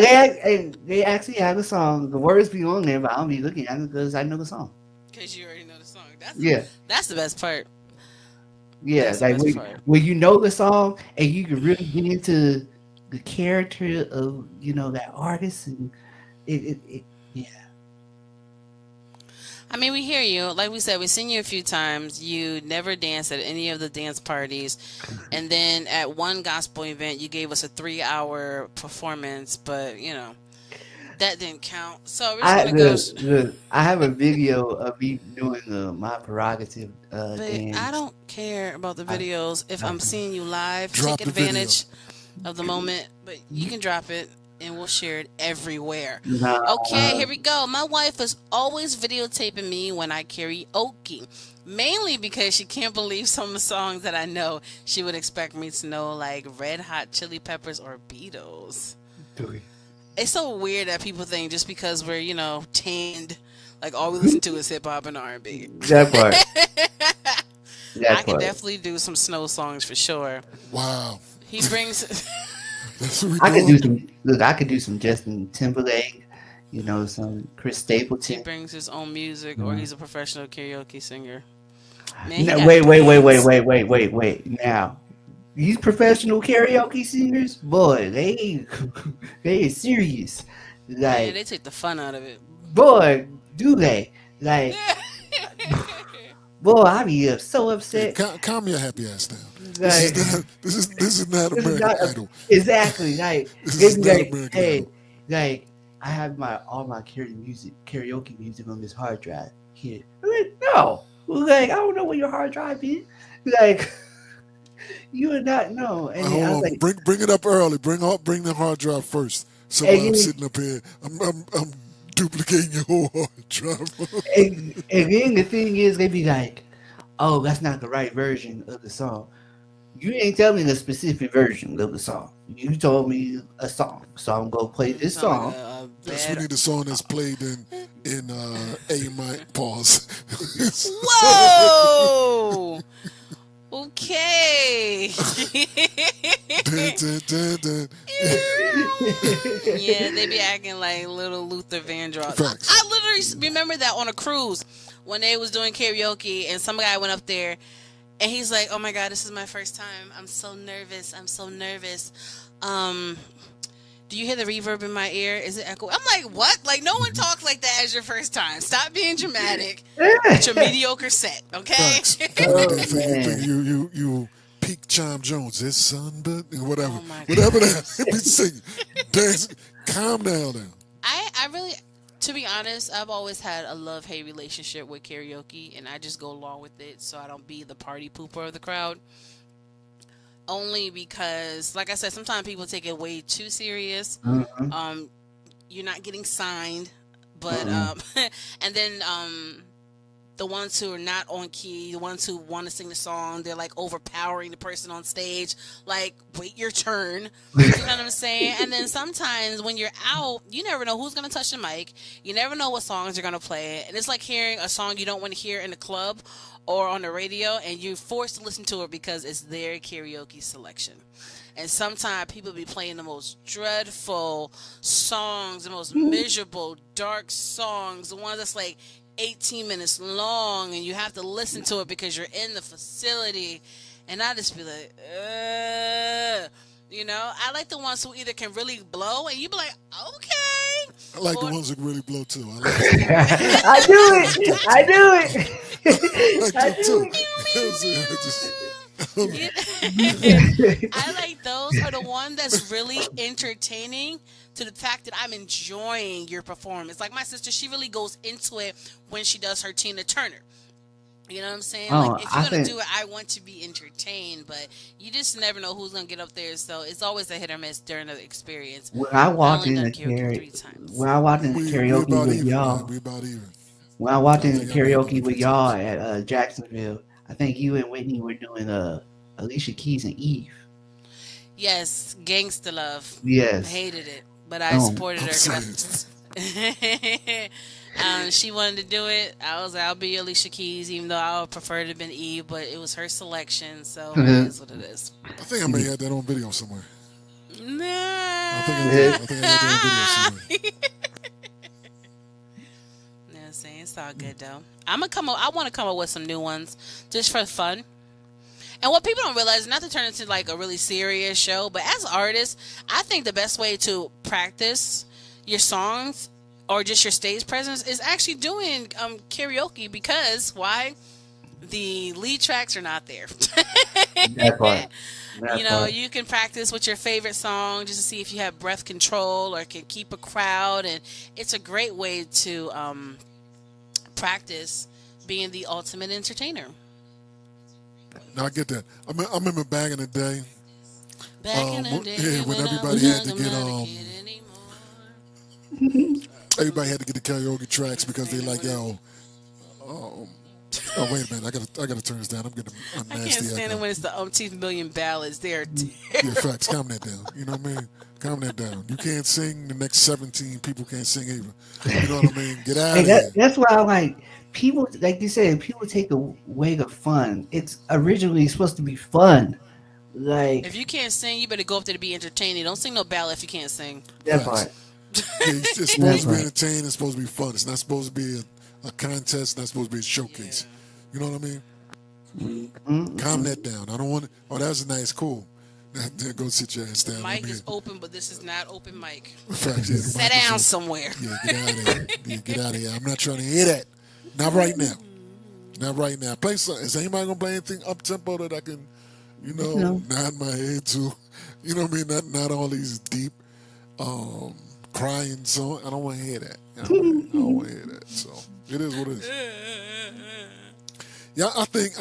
they actually have a song. The words be on there, but I don't be looking at it because I know the song. Because you already know the song. That's the best part. Yeah, That's the like best part. when you know the song and you can really get into the character of that artist, and it yeah. I mean, we hear you. Like we said, we've seen you a few times. You never danced at any of the dance parties. And then at one gospel event, you gave us a 3-hour performance, but, that didn't count. So we're just going to go. Look, I have a video of me doing my prerogative But dance. I don't care about the videos. If I'm seeing you live, Drop take the video. advantage of the moment. But you can drop it, and we'll share it everywhere. Nah, Okay, here we go. My wife is always videotaping me when I karaoke, mainly because she can't believe some of the songs that I know. She would expect me to know, like Red Hot Chili Peppers or Beatles. It's so weird that people think just because we're, tanned, like all we listen to is hip hop and R&B. that part. I can definitely do some snow songs for sure. wow. He brings. That's what we I could doing. do some. Look, I could do some Justin Timberlake. Some Chris He Stapleton. brings his own music, or he's a professional karaoke singer. Man, he No, got wait. bands. Now, these professional karaoke singers, boy, they serious. Yeah, Like, they take the fun out of it. boy, do they? Like, boy, I be so upset. Calm your happy ass down. Like, This is not this is American not- Idol. exactly. Like, This they is be not like, American hey, Idol. like, I have all my karaoke music on this hard drive here. I'm like, no, like, I don't know where your hard drive is. Like, You would not know. And then I was Hold on, like, bring it up early. Bring the hard drive first. So and while I'm then, sitting up here, I'm duplicating your whole hard drive. and then the thing is, they be like, "Oh, that's not the right version of the song." You ain't tell me the specific version of the song. You told me a song, so I'm gonna play this Sound like song. a Yes, we bad. need a song that's played in A minor. Pause. Whoa. Okay. Dun, dun, dun, dun. Yeah, they be acting like little Luther Vandross. Facts. I literally remember that on a cruise when they was doing karaoke and some guy went up there and he's like, "Oh my God, this is my first time. I'm so nervous. I'm so nervous. Do you hear the reverb in my ear? Is it echo?" I'm like, "What? Like, no one talks like that as your first time. Stop being dramatic. It's your mediocre set, okay?" Facts. Oh, They think man. you peak Chime Jones. This son, but whatever, Oh, my whatever that. Be singing, dancing. Calm down now. I really, to be honest, I've always had a love-hate relationship with karaoke, and I just go along with it so I don't be the party pooper of the crowd. Only because, like I said, sometimes people take it way too serious. Mhm. You're not getting signed, but and then the ones who are not on key, the ones who want to sing the song, they're like overpowering the person on stage. Like, wait your turn. You know what I'm saying? And then sometimes when you're out, you never know who's going to touch the mic. You never know what songs are going to play. And it's like hearing a song you don't want to hear in the club or on the radio, and you're forced to listen to it because it's their karaoke selection. And sometimes people be playing the most dreadful songs, the most miserable, dark songs, the ones that's like 18 minutes long, and you have to listen to it because you're in the facility. And I just be like, ugh. You know, I like the ones who either can really blow, and you be like, okay. I like the Or- ones that really blow too. I like it. I do it. I do it. I like I that do too. it. I like those are the one that's really entertaining to the fact that I'm enjoying your performance. Like my sister, she really goes into it when she does her Tina Turner. You know what I'm saying? Oh, Like if I you're gonna think- do it, I want to be entertained, but you just never know who's gonna get up there. So it's always a hit or miss during the experience. When I walked only in the done karaoke 3 times. when I walked in the We karaoke about with even, y'all, man. We about even. when I walked in I the think I made karaoke it with 3 y'all times. at Jacksonville, I think you and Whitney were doing Alicia Keys and Eve. Yes, Gangsta Love. Yes. Hated it, but I Oh, supported her. 'Cause she wanted to do it. I was like, I'll be Alicia Keys, even though I would prefer to have been Eve, but it was her selection, so it is what it is. I think I may have that on video somewhere. Nah. I think I did. I think I had that on video somewhere. You know what I'm saying? It's all good though. I want to come up with some new ones just for fun. And what people don't realize, not to turn into like a really serious show, but as artists, I think the best way to practice your songs or just your stage presence is actually doing karaoke, because why? The lead tracks are not there. That part. That You know, part. you can practice with your favorite song just to see if you have breath control or can keep a crowd, and it's a great way to practice being the ultimate entertainer. Now I get that. I remember back in the day. Back in the day, yeah, when I everybody was had to young, get, I'm not a kid anymore. Everybody had to get the karaoke tracks because they like, yo. Oh wait a minute! I gotta turn this down. I'm getting a I can't nasty stand it echo. when it's the umpteenth million ballads. They're Yeah, facts. Calm that down. You know what I mean? Calm that down. You can't sing. The next 17 people can't sing either. You know what I mean? Get out Hey, of here. that's why I like people. Like you said, people take away the fun. It's originally supposed to be fun. Like If you can't sing, you better go up there to be entertaining. Don't sing no ballad if you can't sing. that Facts. part. Yeah, it's supposed to be entertaining. It's supposed to be fun. It's not supposed to be a contest. It's not supposed to be a showcase. You know what I mean? Mm-hmm. Calm that down. I don't want it. Oh, that was nice. Cool. Now go sit your ass down. Mic Let me is open, but this is not open mic. Facts, yeah, Sit mic is down open. somewhere. Yeah, get out of here. Yeah, get out of here. I'm not trying to hear that. Not right now. Not right now. Play something. Is anybody gonna play anything up tempo that I can, No. nod my head to? You know what I mean? Not all these deep, crying songs. I don't want to hear that. I don't want to hear that. So it is what it is. Yeah, I think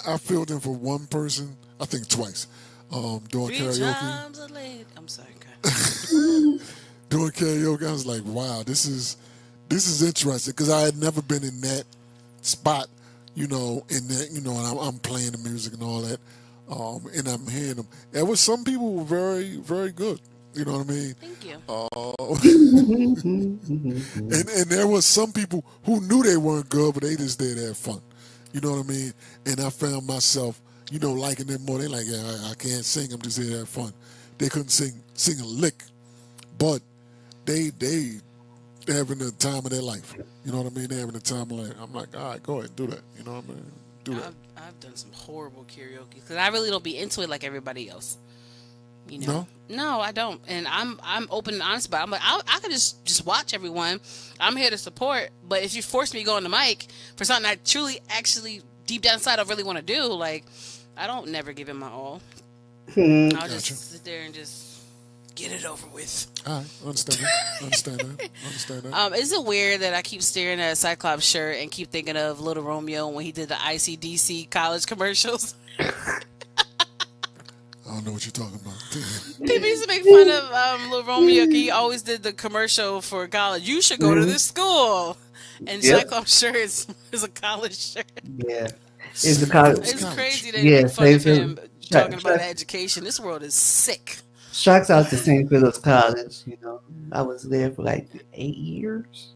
I filled in for one person I think twice. Doing 3 karaoke. times a lady. I'm sorry, God. Doing karaoke, I was like, wow, this is interesting because I had never been in that spot, in that, and I'm playing the music and all that, and I'm hearing them. There was some people who were very, very good. You know what I mean? Thank you. And there was some people who knew they weren't good, but they just did have fun. You know what I mean? And I found myself, liking them more. They like, yeah, I can't sing. I'm just here to have fun. They couldn't sing a lick, but they having the time of their life. You know what I mean? They having the time of life. I'm like, all right, go ahead, do that. You know what I mean? Do that. I've done some horrible karaoke because I really don't be into it like everybody else. No, I don't, and I'm open and honest about it. I'm like, I could just watch everyone. I'm here to support, but if you force me to go on the mic for something I truly, actually, deep down inside, I really want to do, like, I don't never give it my all. I'll just sit there and just get it over with. All right, understand that. Is it weird that I keep staring at a Cyclops shirt and keep thinking of Little Romeo when he did the ICDC college commercials? I don't know what you're talking about. People used to make fun of Little Romeo. He always did the commercial for college. You should go to this school. And Cyclops shirt is a college shirt. Yeah. It's a college. It's crazy that they make fun of him talking about education. This world is sick. Shouts out to St. Philip's College. I was there for like 8 years.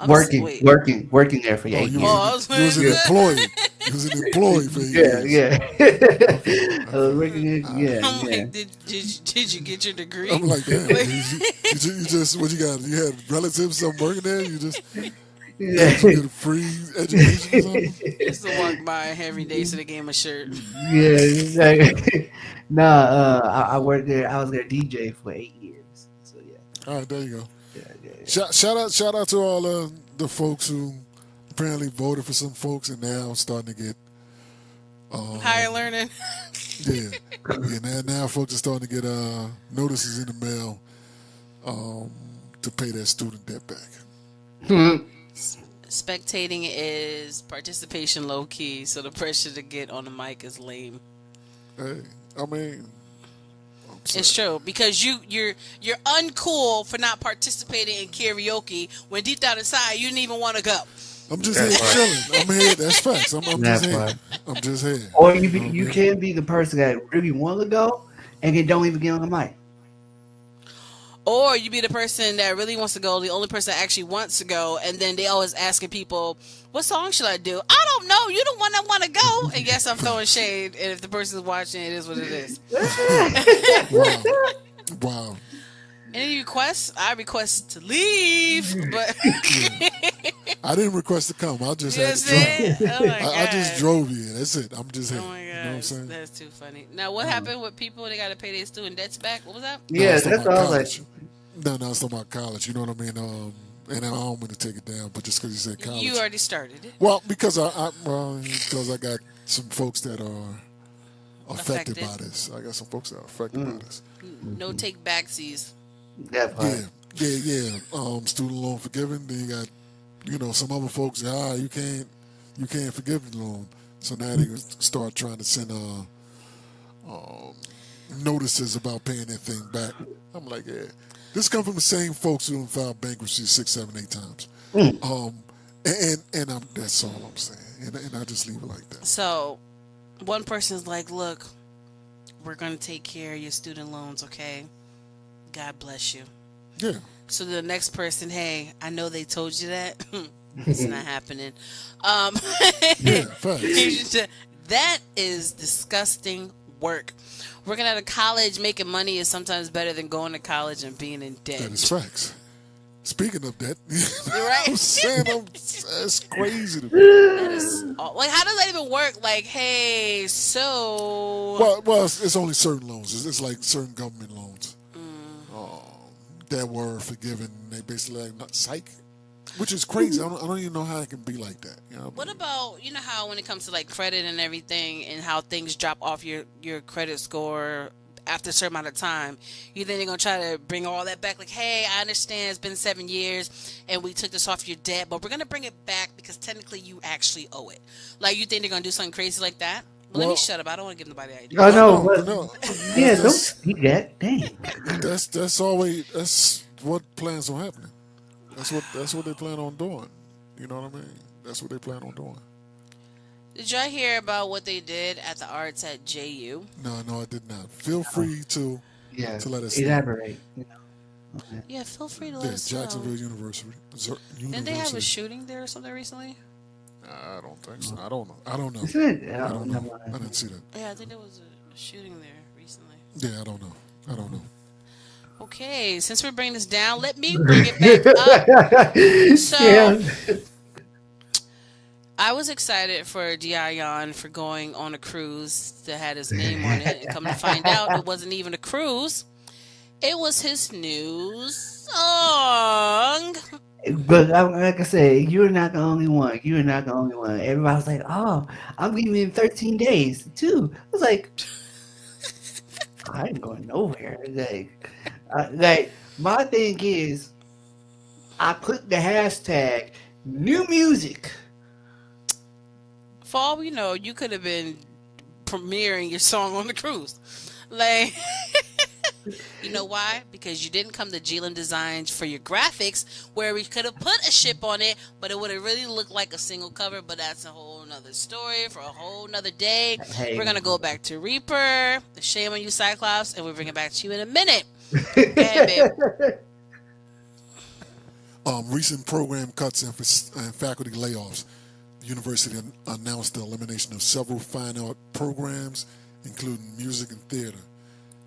Working there for 8 years. You was an employee. You was an employee for 8 years. Yeah. I was working there. I'm like, did you get your degree? I'm like, damn. you just what you got? You had relatives something working there? You just you get a free education or something? I used to walk by every day so they gave him a shirt. Yeah, exactly. I worked there. I was their DJ for 8 years. So yeah. All right, there you go. Yeah. Shout out to all the folks who apparently voted for some folks and now starting to get higher learning. Now folks are starting to get notices in the mail to pay their student debt back. Spectating is participation low key, so the pressure to get on the mic is lame. Hey, I mean, it's true because you're uncool for not participating in karaoke when deep down inside you didn't even want to go. I'm just here chilling. I'm here. That's facts. I'm just here. I'm just here. Or you can be the person that really want to go and then don't even get on the mic. Or you be the person that really wants to go, the only person that actually wants to go, and then they always asking people, what song should I do? I don't know. You the one that want to go. And yes, I'm throwing shade. And if the person's watching, it is what it is. Wow. Any requests? I request to leave, but I didn't request to come. I just had to drive. I just drove here. That's it. I'm just here. Oh my God. You know what I'm saying? That's too funny. Now, what happened with people? They got to pay their student debts back? What was that? Yeah, that's all like. No, it's talking about college. You know what I mean? And I don't want to take it down, but just because you said college. You already started it. Well, because I got some folks that are affected by this. I got some folks that are affected by this. No take backsies. Yeah. Student loan forgiven. Then you got, some other folks. You can't forgive the loan. So now they start trying to send notices about paying that thing back. I'm like, yeah, this comes from the same folks who filed bankruptcy 6, 7, 8 times. And that's all I'm saying. And I just leave it like that. So, one person's like, look, we're gonna take care of your student loans, okay? God bless you. Yeah. So the next person, hey, I know they told you that. It's not happening. Yeah, facts. That is disgusting work. Working at a college making money is sometimes better than going to college and being in debt. That is facts. Speaking of that, right? I'm saying that's crazy to me. That is, like, how does that even work? Like, hey, so... Well, it's only certain loans. It's like certain government loans that were forgiven. They basically like psych, which is crazy. I don't even know how it can be like that. What about, how when it comes to like credit and everything and how things drop off your credit score after a certain amount of time, you think they're going to try to bring all that back? Like, hey, I understand it's been 7 years and we took this off your debt, but we're going to bring it back because technically you actually owe it. Like, you think they're going to do something crazy like that? But let me Well- shut up. I don't want to give nobody ideas. Oh no, No, but, no. yeah, That's- don't do that. Dang. That's what plans on happening. That's what they plan on doing. You know what I mean? That's what they plan on doing. Did y'all hear about what they did at the arts at JU? No, I did not. Feel free to Yeah, To let us know. elaborate. You know. Okay. Yeah, feel free to let yeah, us Jacksonville know. University. Didn't they have a shooting there or something recently? I don't think so. I don't know. Isn't it? I don't know. never I mind. didn't see that. Yeah, I think there was a shooting there recently. Yeah, I don't know. Okay, since we're bringing this down, let me bring it back up. So, Yeah. I was excited for Dion for going on a cruise that had his name on it, and come to find out, it wasn't even a cruise. It was his new song. But like I said, you're not the only one. You're not the only one. Everybody was like, "Oh, I'm leaving in 13 days too." I was like, "I ain't going nowhere." Like my thing is, I put the hashtag new music. For all we know, you could have been premiering your song on the cruise. Like, you know why? Because you didn't come to GLM Designs for your graphics, where we could have put a ship on it, but it would have really looked like a single cover. But that's a whole nother story for a whole nother day. Hey. We're going to go back to Reaper, shame on you, Cyclops, and we'll bring it back to you in a minute. Okay, babe. Recent program cuts and faculty layoffs. The university announced the elimination of several fine art programs, including music and theater,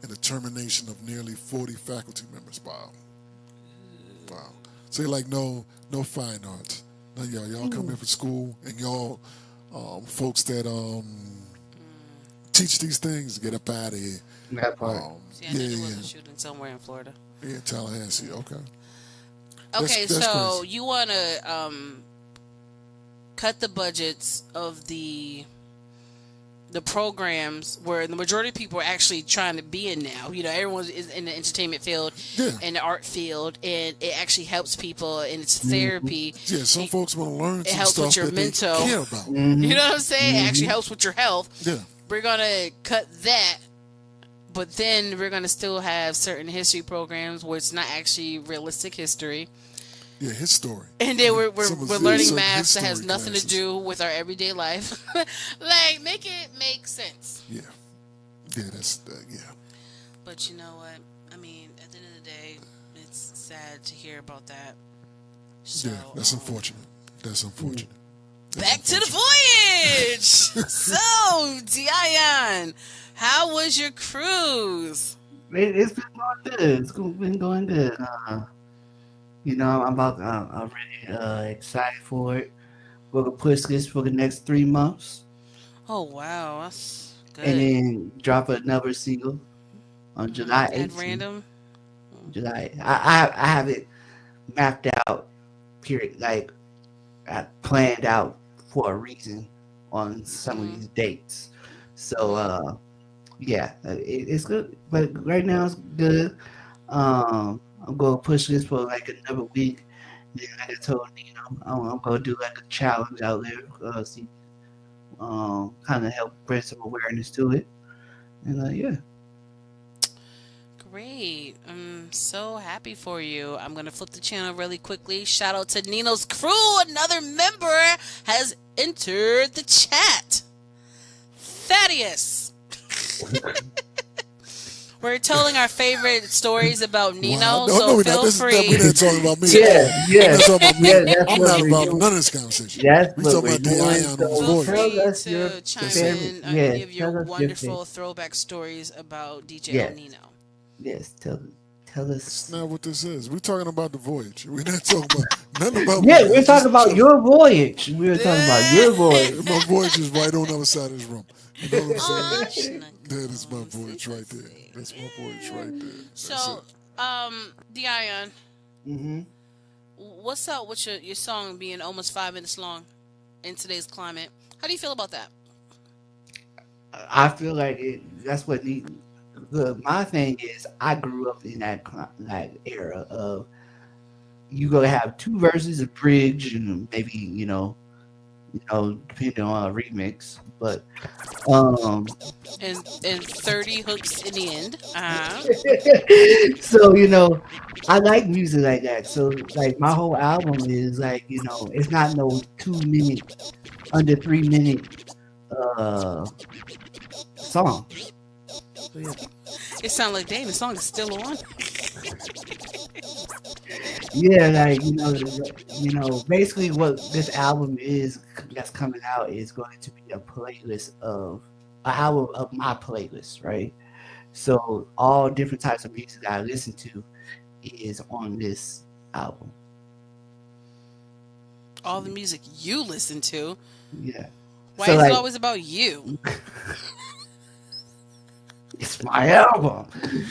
and the termination of nearly 40 faculty members. Wow. So you're like, no fine arts. Now y'all come here for school, and y'all folks that teach these things, get up out of here. That part. See, I knew there was a shooting somewhere in Florida. Yeah, Tallahassee. Okay. Okay, That's so crazy. you want to cut the budgets of the programs where the majority of people are actually trying to be in now. You know, everyone is in the entertainment field Yeah. and the art field, and it actually helps people, and it's therapy. Yeah, some folks want to learn It some helps stuff with your that mental. they care about. You know what I'm saying? It actually helps with your health. Yeah. We're going to cut that, but then we're going to still have certain history programs where it's not actually realistic history. Yeah, his story. And then we're learning some math that has history nothing classes. to do with our everyday life. Like, make it make sense. Yeah. Yeah, that's yeah. But you know what? I mean, at the end of the day, it's sad to hear about that. So, Yeah, that's unfortunate. That's unfortunate. That's back to the voyage. So, Dion, how was your cruise? It's been going good. It's been going good. You know, I'm really excited for it. We're gonna push this for the next 3 months, Oh, wow. That's good. and then drop another single on July At 18th. random? July. I have it mapped out. Period. Like I planned out for a reason on some of these dates. So yeah, it's good. But right now it's good. I'm gonna push this for like another week. Then like I told you, I'm gonna do like a challenge out there. See, kind of help bring some awareness to it. And yeah. Great. I'm so happy for you. I'm going to flip the channel really quickly. Shout out to Nino's crew. Another member has entered the chat. Thaddeus. We're telling our favorite stories about Nino, Wow. so we're feel not. free. We're not talking about me. Yeah, We're not talking about me. yeah, that's I'm what not we're involved in doing. none of this conversation. That's We what talking we're about the doing. Ion So Feel voice. tell free us your to chime favorite- in and yeah, give your tell us your wonderful favorite. throwback stories about DJ Yeah. Nino. Yes, tell That's us. not what this is. We're talking about the voyage. We're not talking about nothing about Yeah, me. we're talking about your voyage. We're talking about your voyage. My voyage is right on the other side of this room. You know what Aw, I'm saying? schnuckles. That is my voyage right there. That's my voyage right there. That's So, it. Dion, Hmm. what's up with your song being almost 5 minutes long in today's climate? How do you feel about that? I feel like that's what my thing is. I grew up in that era of you gonna have 2 verses, a bridge, and maybe depending on a remix. But um, And 30 hooks in the end. so I like music like that. So like my whole album is like it's not no 2 minute, under 3 minute song. So yeah. It sounds like, dang, the song is still on. Yeah, like basically what this album is that's coming out is going to be a playlist of an album of my playlist, right? So all different types of music that I listen to is on this album. All the music you listen to. Yeah. Why So is like it always about you? it's my album.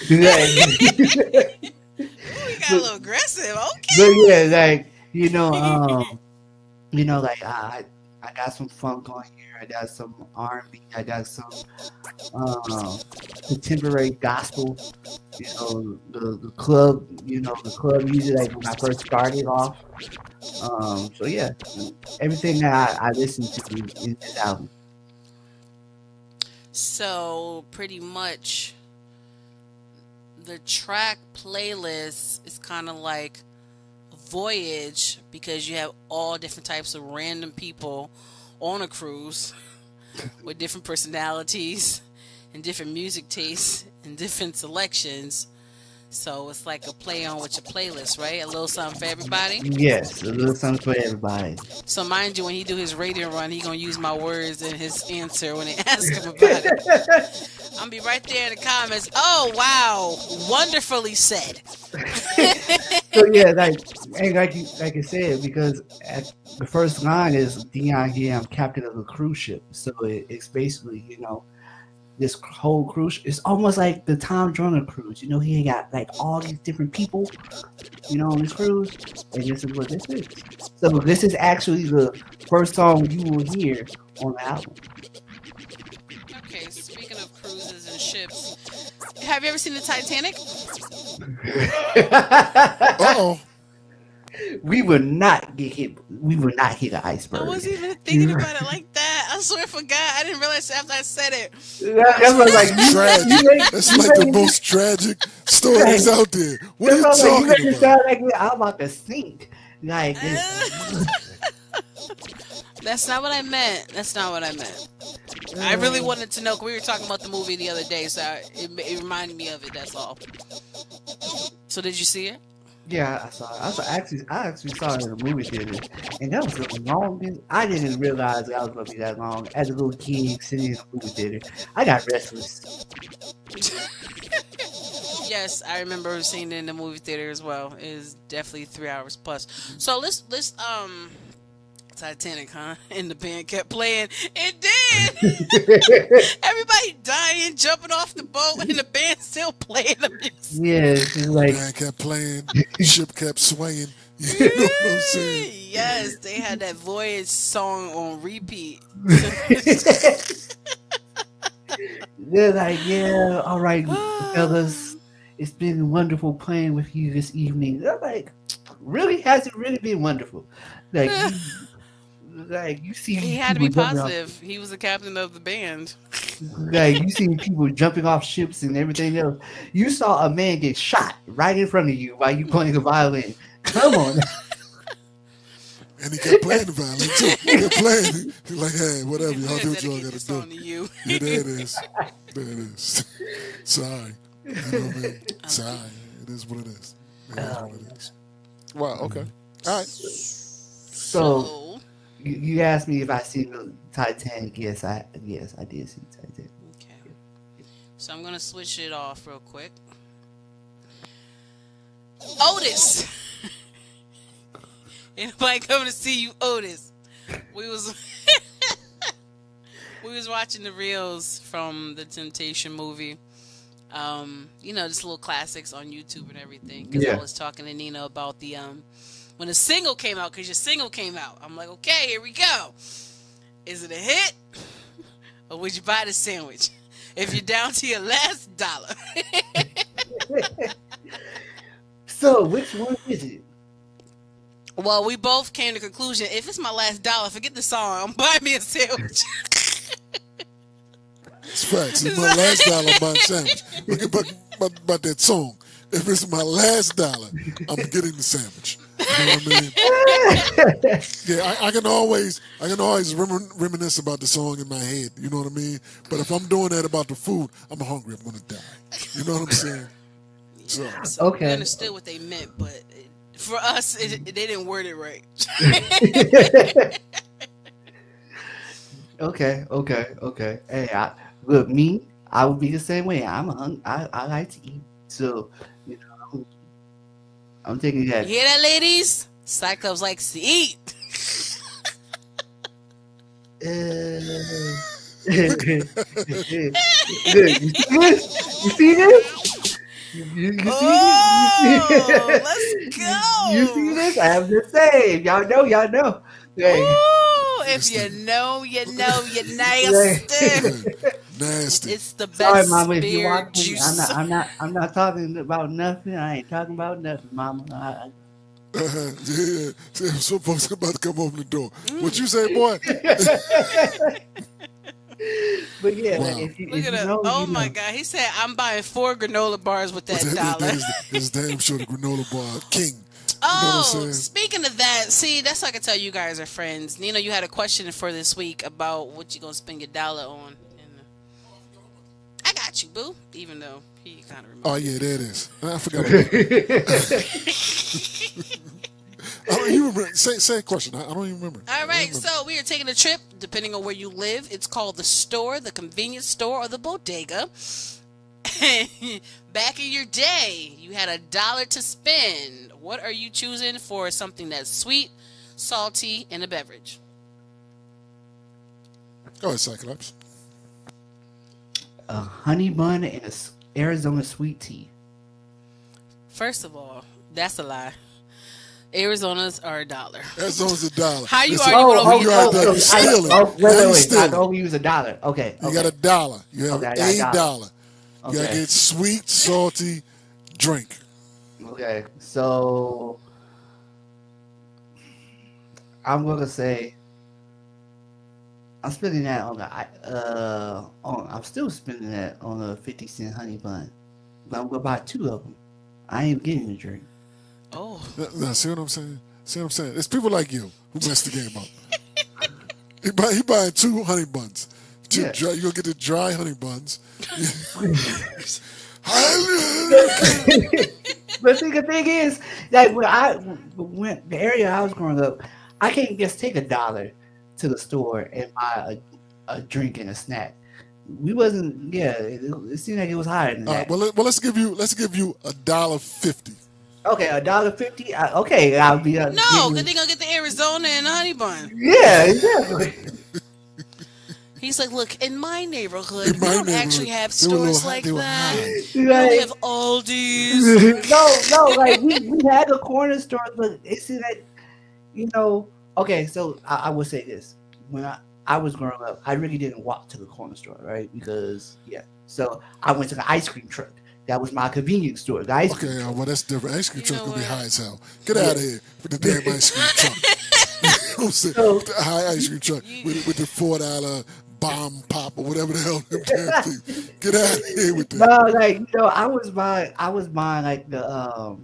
We got a little aggressive. Okay. But yeah, like like I got some funk on here. I got some R&B. I got some contemporary gospel. The club. The club music like when I first started off. So yeah, everything that I listen to is this album. So pretty much the track playlist is kind of like Voyage, because you have all different types of random people on a cruise with different personalities and different music tastes and different selections. So it's like a play on with your playlist, right? A little something for everybody. Yes, a little something for everybody. So mind you, when he do his radio run, he gonna use my words in his answer when they ask him about it. I'm be right there in the comments. Oh wow, wonderfully said. So yeah, like you said, because the first line is Dion here, I'm captain of a cruise ship. So it's basically this whole cruise. It's almost like the Tom Joyner cruise. He got like all these different people, on this cruise, and this is what this is. So this is actually the first song you will hear on the album. Okay, speaking of cruises and ships, have you ever seen the Titanic? Uh-oh. We will not get hit. We will not hit an iceberg. I wasn't even thinking about it like that. I swear I forgot. I didn't realize after I said it. That's what like Tragic. That's like the most tragic stories out there. What are you talking about? Sound like I'm about to sink. Like That's not what I meant. That's not what I meant. I really wanted to know, 'cause we were talking about the movie the other day, so it reminded me of it. That's all. So did you see it? Yeah, I saw it. I actually saw it in the movie theater, and that was the longest. I didn't realize that was gonna be that long. As a little kid sitting in the movie theater, I got restless. Yes, I remember seeing it in the movie theater as well. It is definitely 3 hours plus. So let's Titanic, huh? And the band kept playing. It did. Everybody dying, jumping off the boat, and the band still playing the music. Yeah, it's like Man kept playing, ship kept swinging. You know what I'm saying? Yes, they had that Voyage song on repeat. they're like, yeah, all right, fellas, it's been wonderful playing with you this evening. They're like, really? Has it really been wonderful? Like. Like you see, he had to be positive. He was the captain of the band. Like you see people jumping off ships and everything else. You saw a man get shot right in front of you while you playing the violin. Come on. And he kept playing the violin too. He kept playing. He's like, hey, whatever, y'all do what y'all gotta do. Yeah, there it is. There it is. Sorry. You know what I mean? Sorry. It is what it is. It is what it is. Wow. Okay. All right. So. You asked me if I seen the Titanic. Yes, I did see the Titanic. Okay. So I'm gonna switch it off real quick. Otis. Anybody coming to see you, Otis? We was watching the reels from the Temptation movie. Just little classics on YouTube and everything. Because I was talking to Nina about the when the single came out, because your single came out. I'm like, okay, here we go. Is it a hit? Or would you buy the sandwich? If you're down to your last dollar. So, which one is it? Well, we both came to the conclusion, if it's my last dollar, forget the song. I'm buying me a sandwich. It's facts. It's my last dollar I'm buying sandwich. Look about that song. If it's my last dollar, I'm getting the sandwich. You know what I mean? Yeah, I can always reminisce about the song in my head. You know what I mean? But if I'm doing that about the food, I'm hungry. I'm gonna die. You know what I'm saying? So We understood what they meant, but for us, they didn't word it right. Okay. Hey, look, me, I would be the same way. I like to eat, so you know, I'm taking that. You hear that, ladies? Cyclops likes to eat. Look, you see this? You see this? Let's go. You see this? I'm just saying. Y'all know. Hey. Ooh, if you know, you nasty. nasty. It's the best Sorry, Mama, if you beer watch me, juice. I'm not talking about nothing. I ain't talking about nothing, Mama. Yeah. Some folks about to come open the door. What you say, boy? But yeah, Wow. like, if you Look at that. know, Oh you my know. God. He said, I'm buying 4 granola bars with that dollar. That's damn sure the granola bar king. Oh, You know what I'm saying? speaking of that, see, that's how I can tell you guys are friends. Nina, you had a question for this week about what you gonna spend your dollar on. And, I got you, boo. Even though he kind of remember. Oh yeah, there it is. I forgot about that. I don't even remember. Say a question. I don't even remember. All right, so we are taking a trip, depending on where you live. It's called the store, the convenience store, or the bodega. Back in your day, you had $1 to spend. What are you choosing for something that's sweet, salty, and a beverage? Go ahead, Cyclops. A honey bun and a Arizona sweet tea. First of all, that's a lie. Arizonas are $1. Arizona's $1. How you Listen, arguing over you your are dollar? you stealing. Wait. I can only use $1. Okay. You got $1. You have Okay, I got $1. You gotta Okay. get sweet, salty drink. Okay. So I'm gonna say I'm spending that on I'm still spending that on a 50-cent honey bun. But I'm gonna buy 2 of them. I ain't getting a drink. Oh, Now, see what I'm saying? It's people like you who mess the game up. he buying 2 honey buns. Yeah. You gonna get the dry honey buns. But see, the thing is, like when the area I was growing up, I can't just take $1 to the store and buy a drink and a snack. We wasn't. Yeah, it seemed like it was higher than that. Well, let's give you $1.50. Okay, $1.50. Okay, I'll be. no, because they're going to get the Arizona and honey bun. Yeah, exactly. He's like, look, in my neighborhood, In my we don't neighborhood, actually have they were stores like they were that. high. We only have Aldi's. no, like we had a corner store, but it's like, okay, so I would say this. When I was growing up, I really didn't walk to the corner store, right? Because, so I went to the ice cream truck. That was my convenience store. The ice cream Okay, truck. well, that's different. Ice cream You truck know gonna be what? high as hell. Get out of here with the damn ice cream truck. You know what I'm saying? So- The high ice cream truck with the $4 bomb pop or whatever the hell them damn things. Get out of here with that. No, like I was buying like I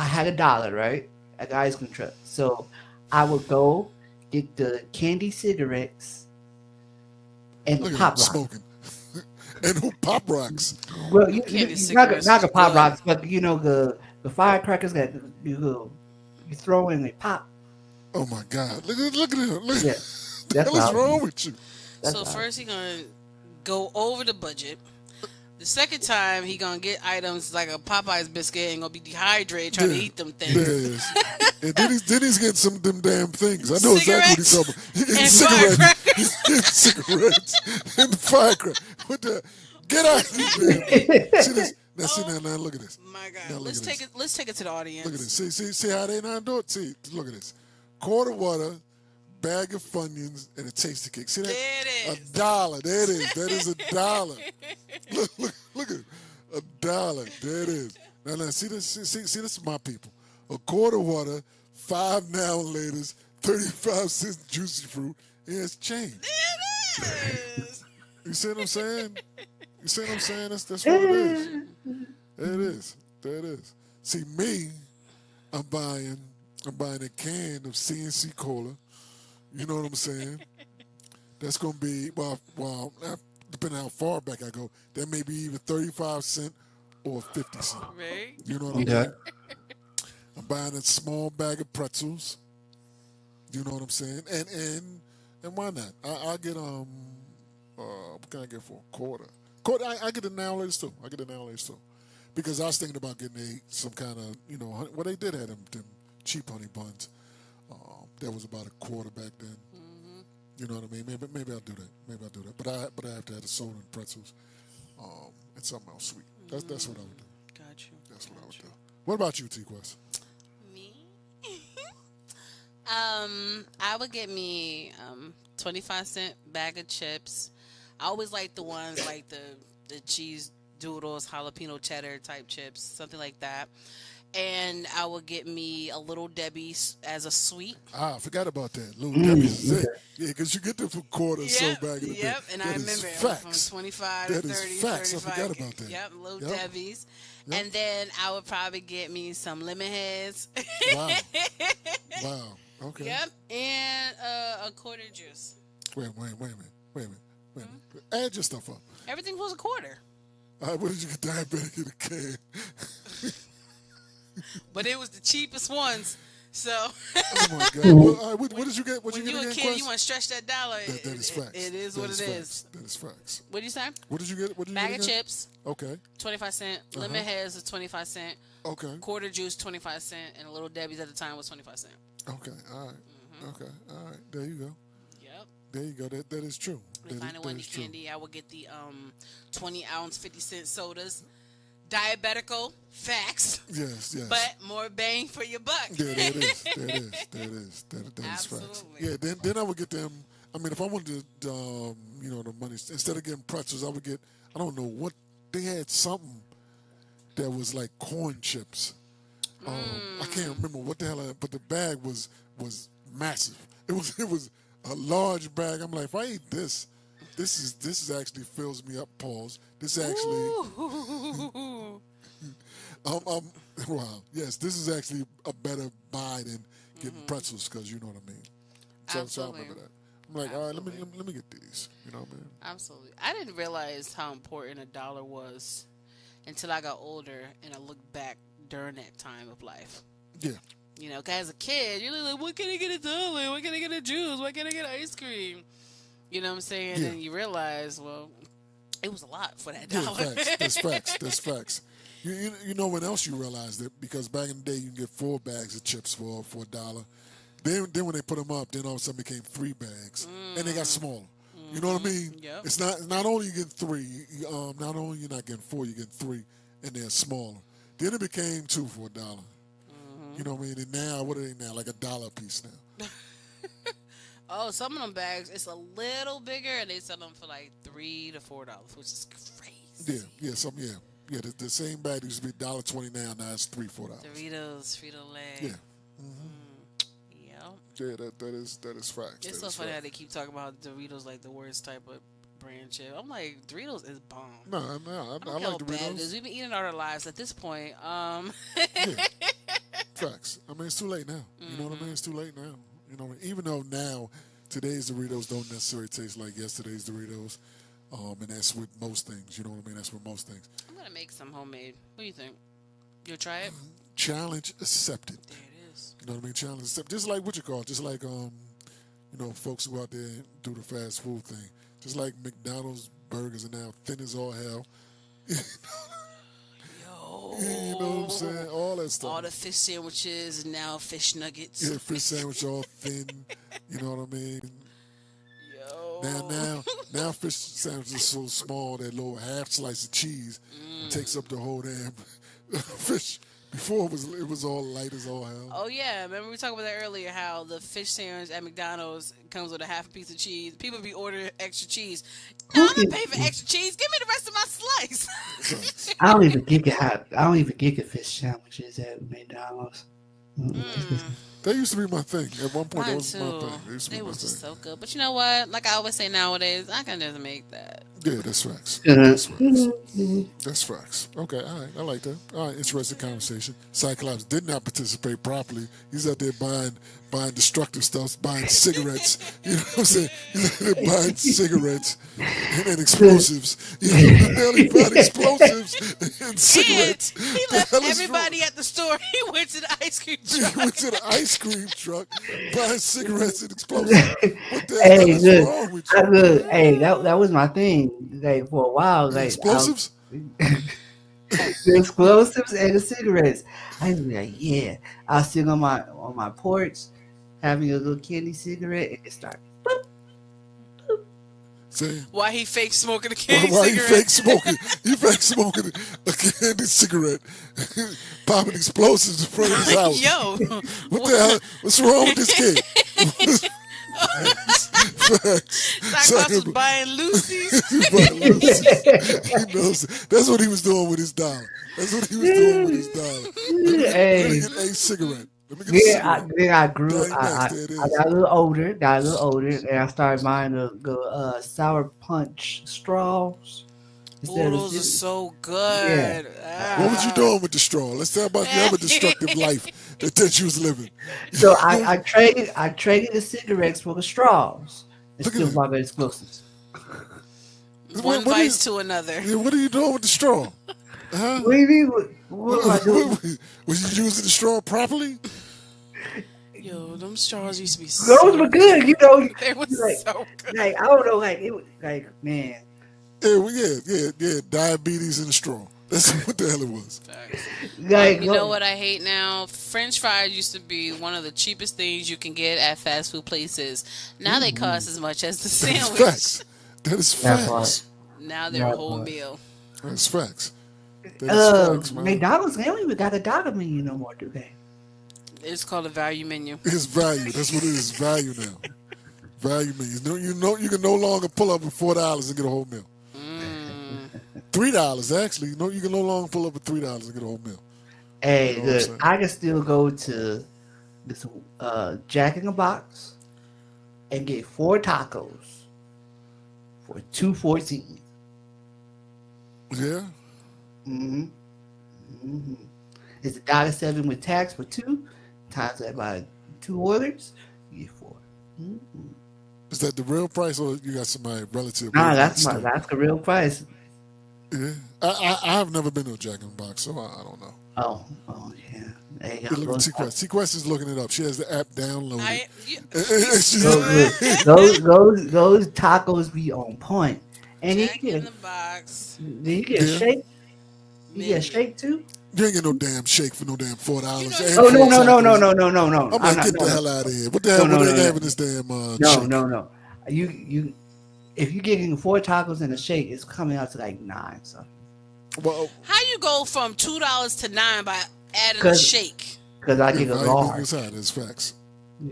had $1, right, at the ice cream truck. So I would go get the candy cigarettes and Look the at pop him rocks. smoking. And who pop rocks? Well, Candy not cigarettes the is pop good. rocks, but the firecrackers that you throw in, they pop. Oh my God! Look at him! Look Yeah, at the that's hell is how- wrong with you? That's So how- first he going to go over the budget. The second time he going to get items like a Popeye's biscuit and going to be dehydrated trying to eat them things. Yes. And then he's getting some of them damn things. I know exactly what he's talking about. He's getting And cigarettes. firecrackers. He's getting cigarettes and the firecracker. What the? Get out of here! See this? Now, now, look at this. My Now, God, look let's at take this. it. Let's take it to the audience. Look at this. See how they not do it? See, look at this. Quart of water, bag of Funyuns, and a tasty cake. See that? There it is. $1. There it is. That is $1. Look at it. $1. There it is. Now, see this? See, this is my people. A quart of water, 5 now and laters, 35 cents juicy fruit, and it's change. It is. You see what I'm saying? You see what I'm saying? That's what it is. There it is. There it is. See me, I'm buying a can of CNC cola. You know what I'm saying? That's gonna be well, depending how far back I go, that may be even 35 cent or 50 cent. Right? You know what I mean? Yeah. I'm buying a small bag of pretzels. You know what I'm saying? And why not? I get what can I get for a quarter? I get the now laters too. Because I was thinking about getting some kind of they did have them cheap honey buns. That was about a quarter back then. Mm-hmm. You know what I mean? Maybe I'll do that. But I have to have the soda and pretzels, and something else sweet. That's what I would do. Got you. That's what I would do. What about you, T-Quest? Me? I would get me 25-cent bag of chips. I always like the ones like the cheese doodles, jalapeno cheddar type chips, something like that. And I would get me a Little Debbie's as a sweet. I forgot about that. Little Debbie's is it. Yeah, because you get them for quarters so back in the day. Yep, and I remember it was from 25 to 30, facts. 35. I forgot about that. Yep, Little Debbie's. Yep. And then I would probably get me some lemon heads. Wow. Okay. Yep, and a quarter juice. Wait a minute. Add your stuff up. Everything was a quarter. What did you get diabetic in a can? But it was the cheapest ones. So. Oh my God! Well, what did you get? What when you you get a again, kid, Quest? you want to stretch that dollar. That is facts. It is what it is. That is facts. What did you say? What did you get? What did you Bag get of again? chips. Okay. 25 cent. Lemon heads is 25 cent. Okay. Quarter juice 25 cent, and a Little Debbie's at the time was 25 cent. Okay. All right. Mm-hmm. Okay. All right. There you go. Yep. There you go. That is true. If I wanted candy, I would get the 20-ounce 50-cent sodas. Diabetical facts. Yes. But more bang for your buck. Yeah, that is. That is facts. Absolutely. Yeah, then I would get them. I mean, if I wanted to, the money, instead of getting pretzels, I would get, I don't know what, they had something that was like corn chips. I can't remember what the hell, but the bag was massive. It was a large bag. I'm like, if I eat this is actually fills me up. Pause. This actually. Wow. Yes, this is actually a better buy than getting pretzels, because you know what I mean. So I remember that. I'm like, all right, let me get these. You know what I mean? Absolutely. I didn't realize how important a dollar was until I got older and I looked back during that time of life. Yeah. You know, 'cause as a kid, you're like, what can I get a dollar? What can I get a juice? What can I get ice cream? You know what I'm saying? Yeah. And you realize, well, it was a lot for that Yeah, dollar. facts. That's facts. You know when else you realized it? Because back in the day, you can get 4 bags of chips for $1. Then when they put them up, then all of a sudden it became 3 bags, and they got smaller. You know what I mean? Yep. It's not only you get 3, not only you're not getting 4, you get 3, and they're smaller. Then it became 2 for $1. You know what I mean? And now, what are they now? Like $1 a piece now. Oh, some of them bags, it's a little bigger, and they sell them for like $3 to $4, which is crazy. Yeah. The same bag used to be $1.20 now it's $3, $4. Doritos, Frito-Lay. Yeah. Yep. Yeah, that is facts. It's so funny how they keep talking about Doritos like the worst type of brand chip. I'm like, Doritos is bomb. No, I I don't like care how bad it Doritos. is. We've been eating all our lives at this point. Yeah. Facts. I mean, it's too late now. You know what I mean? It's too late now. You know, even though now today's Doritos don't necessarily taste like yesterday's Doritos, and that's with most things. You know what I mean? That's with most things. I'm gonna make some homemade. What do you think? You'll try it? Challenge accepted. There it is. You know what I mean? Challenge accepted. Just like what you call it. Just like folks who out there do the fast food thing. Just like McDonald's burgers are now thin as all hell. Yo. You know what I'm saying? All that stuff. All the fish sandwiches and now fish nuggets. Yeah, fish sandwich all thin. You know what I mean? Yo. Now fish sandwich is so small that little half slice of cheese takes up the whole damn fish. Before it was all light as all hell. Oh yeah, remember we talked about that earlier? How the fish sandwich at McDonald's comes with a half a piece of cheese. People be ordering extra cheese. No, I'm gonna pay for extra cheese. Give me the rest of my slice. I don't even get fish sandwiches at McDonald's. That used to be my thing. At one point, that Mine was too. my thing. That used to be They my was just thing. so good. But you know what? Like I always say nowadays, I can just make that. Yeah, that's facts. Uh-huh. That's facts. That's facts. Okay, all right. I like that. All right, interesting conversation. Cyclops did not participate properly. He's out there buying destructive stuff, buying cigarettes. You know what I'm saying? He's out there buying cigarettes and explosives. You know, he buying explosives and cigarettes. And he The left hell is everybody at the store. He went to the ice cream He truck. went to the ice cream truck, buying cigarettes and explosives. What the hell Hey, is good. wrong with I you? good. Hey, that was my thing. Like for a while, The like explosives? the explosives and the cigarettes. I was like, yeah. I was sitting on my porch, having a little candy cigarette, and it started. Say, Why he fake smoking a candy why he cigarette? fake smoking? He fake smoking a candy cigarette, popping explosives in front of his house. Yo. What the hell? What's wrong with this kid? Facts. Cyclops was buying Lucy's. He knows. That's what he was doing with his dollar. That's what he was doing with his dollar. Let me Hey. get a cigarette. Let me get a cigarette. Then I grew. Dang, I there it is. got a little older. And I started buying the sour punch straws. Oh, those are so good. Ah. What was you doing with the straw? Let's talk about the other destructive life that you was living. So I traded the cigarettes for the straws. And Look at still that. bought the explosives. One What vice is- to another. Yeah, what are you doing with the straw? Huh? What do you mean? What am I doing? Was you using the straw properly? Yo, them straws used to be Those so were good, you know. They were Like, so good. like I don't know, like it was like man. Yeah, well, yeah. Diabetes in the straw. That's what the hell it was. Like You know what I hate now? French fries used to be one of the cheapest things you can get at fast food places. Now they cost as much as the That's sandwich. facts. That is That's facts. Now they're a That's whole right. meal. That's facts. That is facts, man. McDonald's, they don't even got a dollar menu no more, do they? It's called a value menu. It's value. That's what it is. Value now. Value means you can no longer pull up with $4 and get a whole meal. $3 actually. No, you can no longer pull up with $3 and get a whole meal. Hey, You know what I'm look, saying? I can still go to this Jack in the Box and get 4 tacos for $2.14. Yeah. It's $1.07 with tax for 2 times that by 2 orders. You get 4. Is that the real price, or you got somebody relative? Nah, with that's that that's the real price. Yeah. I have never been to a Jack in the Box, so I don't know. Oh yeah. Hey, Yeah, look at T-Quest. T-Quest is looking it up. She has the app downloaded. those tacos be on point. And Jack you in get the box. you get a Yeah. shake. You Menu. get a shake too? You ain't get no damn shake for no damn $4. You know- and Oh no four no no tacos. no no no no no. I'm like, get the hell out of here. What the No, hell no, would no, they no. have in this damn No shake? no. You if you're getting 4 tacos and a shake, it's coming out to like 9. So Well, How you go from $2 to $9 by adding a 'Cause- shake? because I get a value large. is high. That's facts.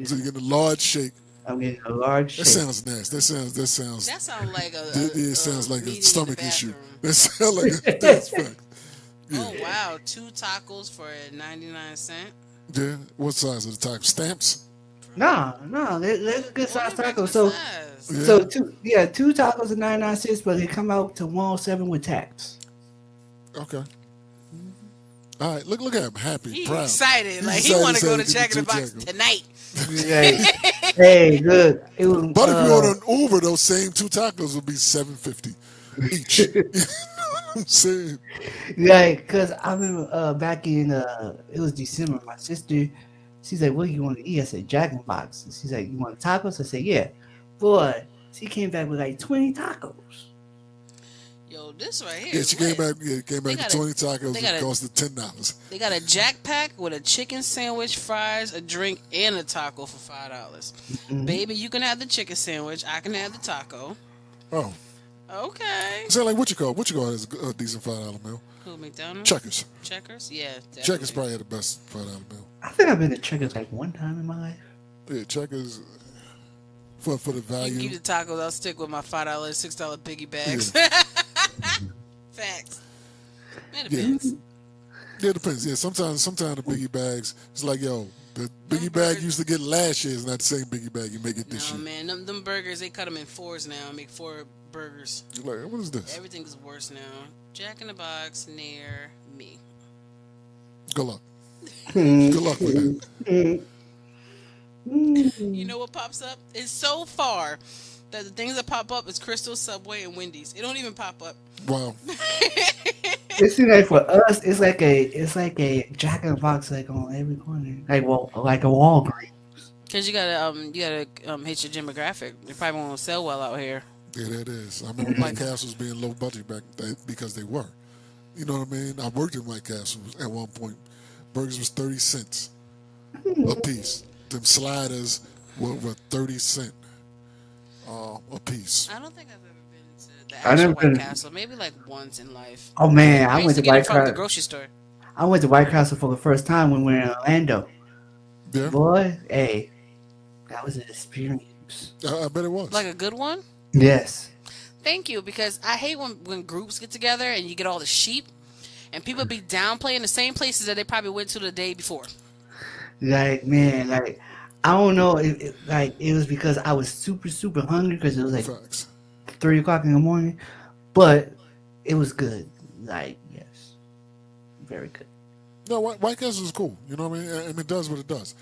So you get a large shake. I'm getting a large That shake. sounds nasty. That sounds. That sounds like It sounds like a meeting in stomach the issue. bathroom. That sounds like that's fact. Oh wow, 2 tacos for 99¢. Yeah. What size of the taco? Stamps? No, they're good size tacos. So Yeah. so 2 tacos are 99 cents, but they come out to 107 with tax. Okay. All right. Look at him. Happy, He's proud. excited. He's Like he excited, want to go to excited Jack in the to Box Jack in- tonight. Hey, good. It was, But if you order an Uber, those same 2 tacos will be $7.50 each. You know what I'm saying? like, cause I remember back in it was December. My sister, she's like, "What do you want to eat?" I said, "Jack in the Box." She's like, "You want tacos?" I said, "Yeah." Boy, she came back with like 20 tacos. Yo, this right here. Yeah, is she came lit. back. Yeah, came back got with a- 20 tacos. they got It a- costed $10. They got a Jack Pack with a chicken sandwich, fries, a drink, and a taco for $5. Baby, you can have the chicken sandwich. I can have the taco. Oh, Okay. so like what you call is a decent $5 meal? Cool, McDonald's. Checkers. Checkers? Yeah. Definitely. Checkers probably had the best $5 meal. I think I've been to Checkers like 1 time in my life. Yeah, Checkers for the You can value. keep the tacos. I'll stick with my $5, $6 piggy bags. Facts. Man, it Yeah. depends. Yeah, it depends. Yeah, sometimes the biggie bags. It's like, yo, The biggie bag used to get last year is not the same biggie bag you make it this No, year. man, them burgers, they cut them in 4s now. Make 4 burgers. You're like, what is this? Everything's worse now. Jack in the Box near me. Good luck. Good luck with that. You know what pops up? It's so far that the things that pop up is Crystal, Subway, and Wendy's. It don't even pop up. Wow. It seems like for us, it's like a Jack in the Box like on every corner, like a Walgreens. Cause you gotta hit your demographic. They probably won't sell well out here. Yeah, that is. I remember White Castles being low budget back then because they were. You know what I mean? I worked in White Castles at one point. Burgers was 30 cents a piece. Them sliders were 30 cents a piece. I don't think I've ever been to the I actual never White been- Castle. Maybe like once in life. Oh man, I I used went to to get White it from the Castle. grocery store. I went to White Castle for the first time when we were in Orlando. Yeah, Boy, hey, that was an experience. I bet it was. Like a good one? Yes. Thank you, because I hate when groups get together and you get all the sheep and people be downplaying the same places that they probably went to the day before. Like, man, like, I don't know. It was because I was super, super hungry because it was like Facts. 3 o'clock in the morning. But it was good. Like, yes. Very good. No, White Castle is cool. You know what I mean? And it does what it does.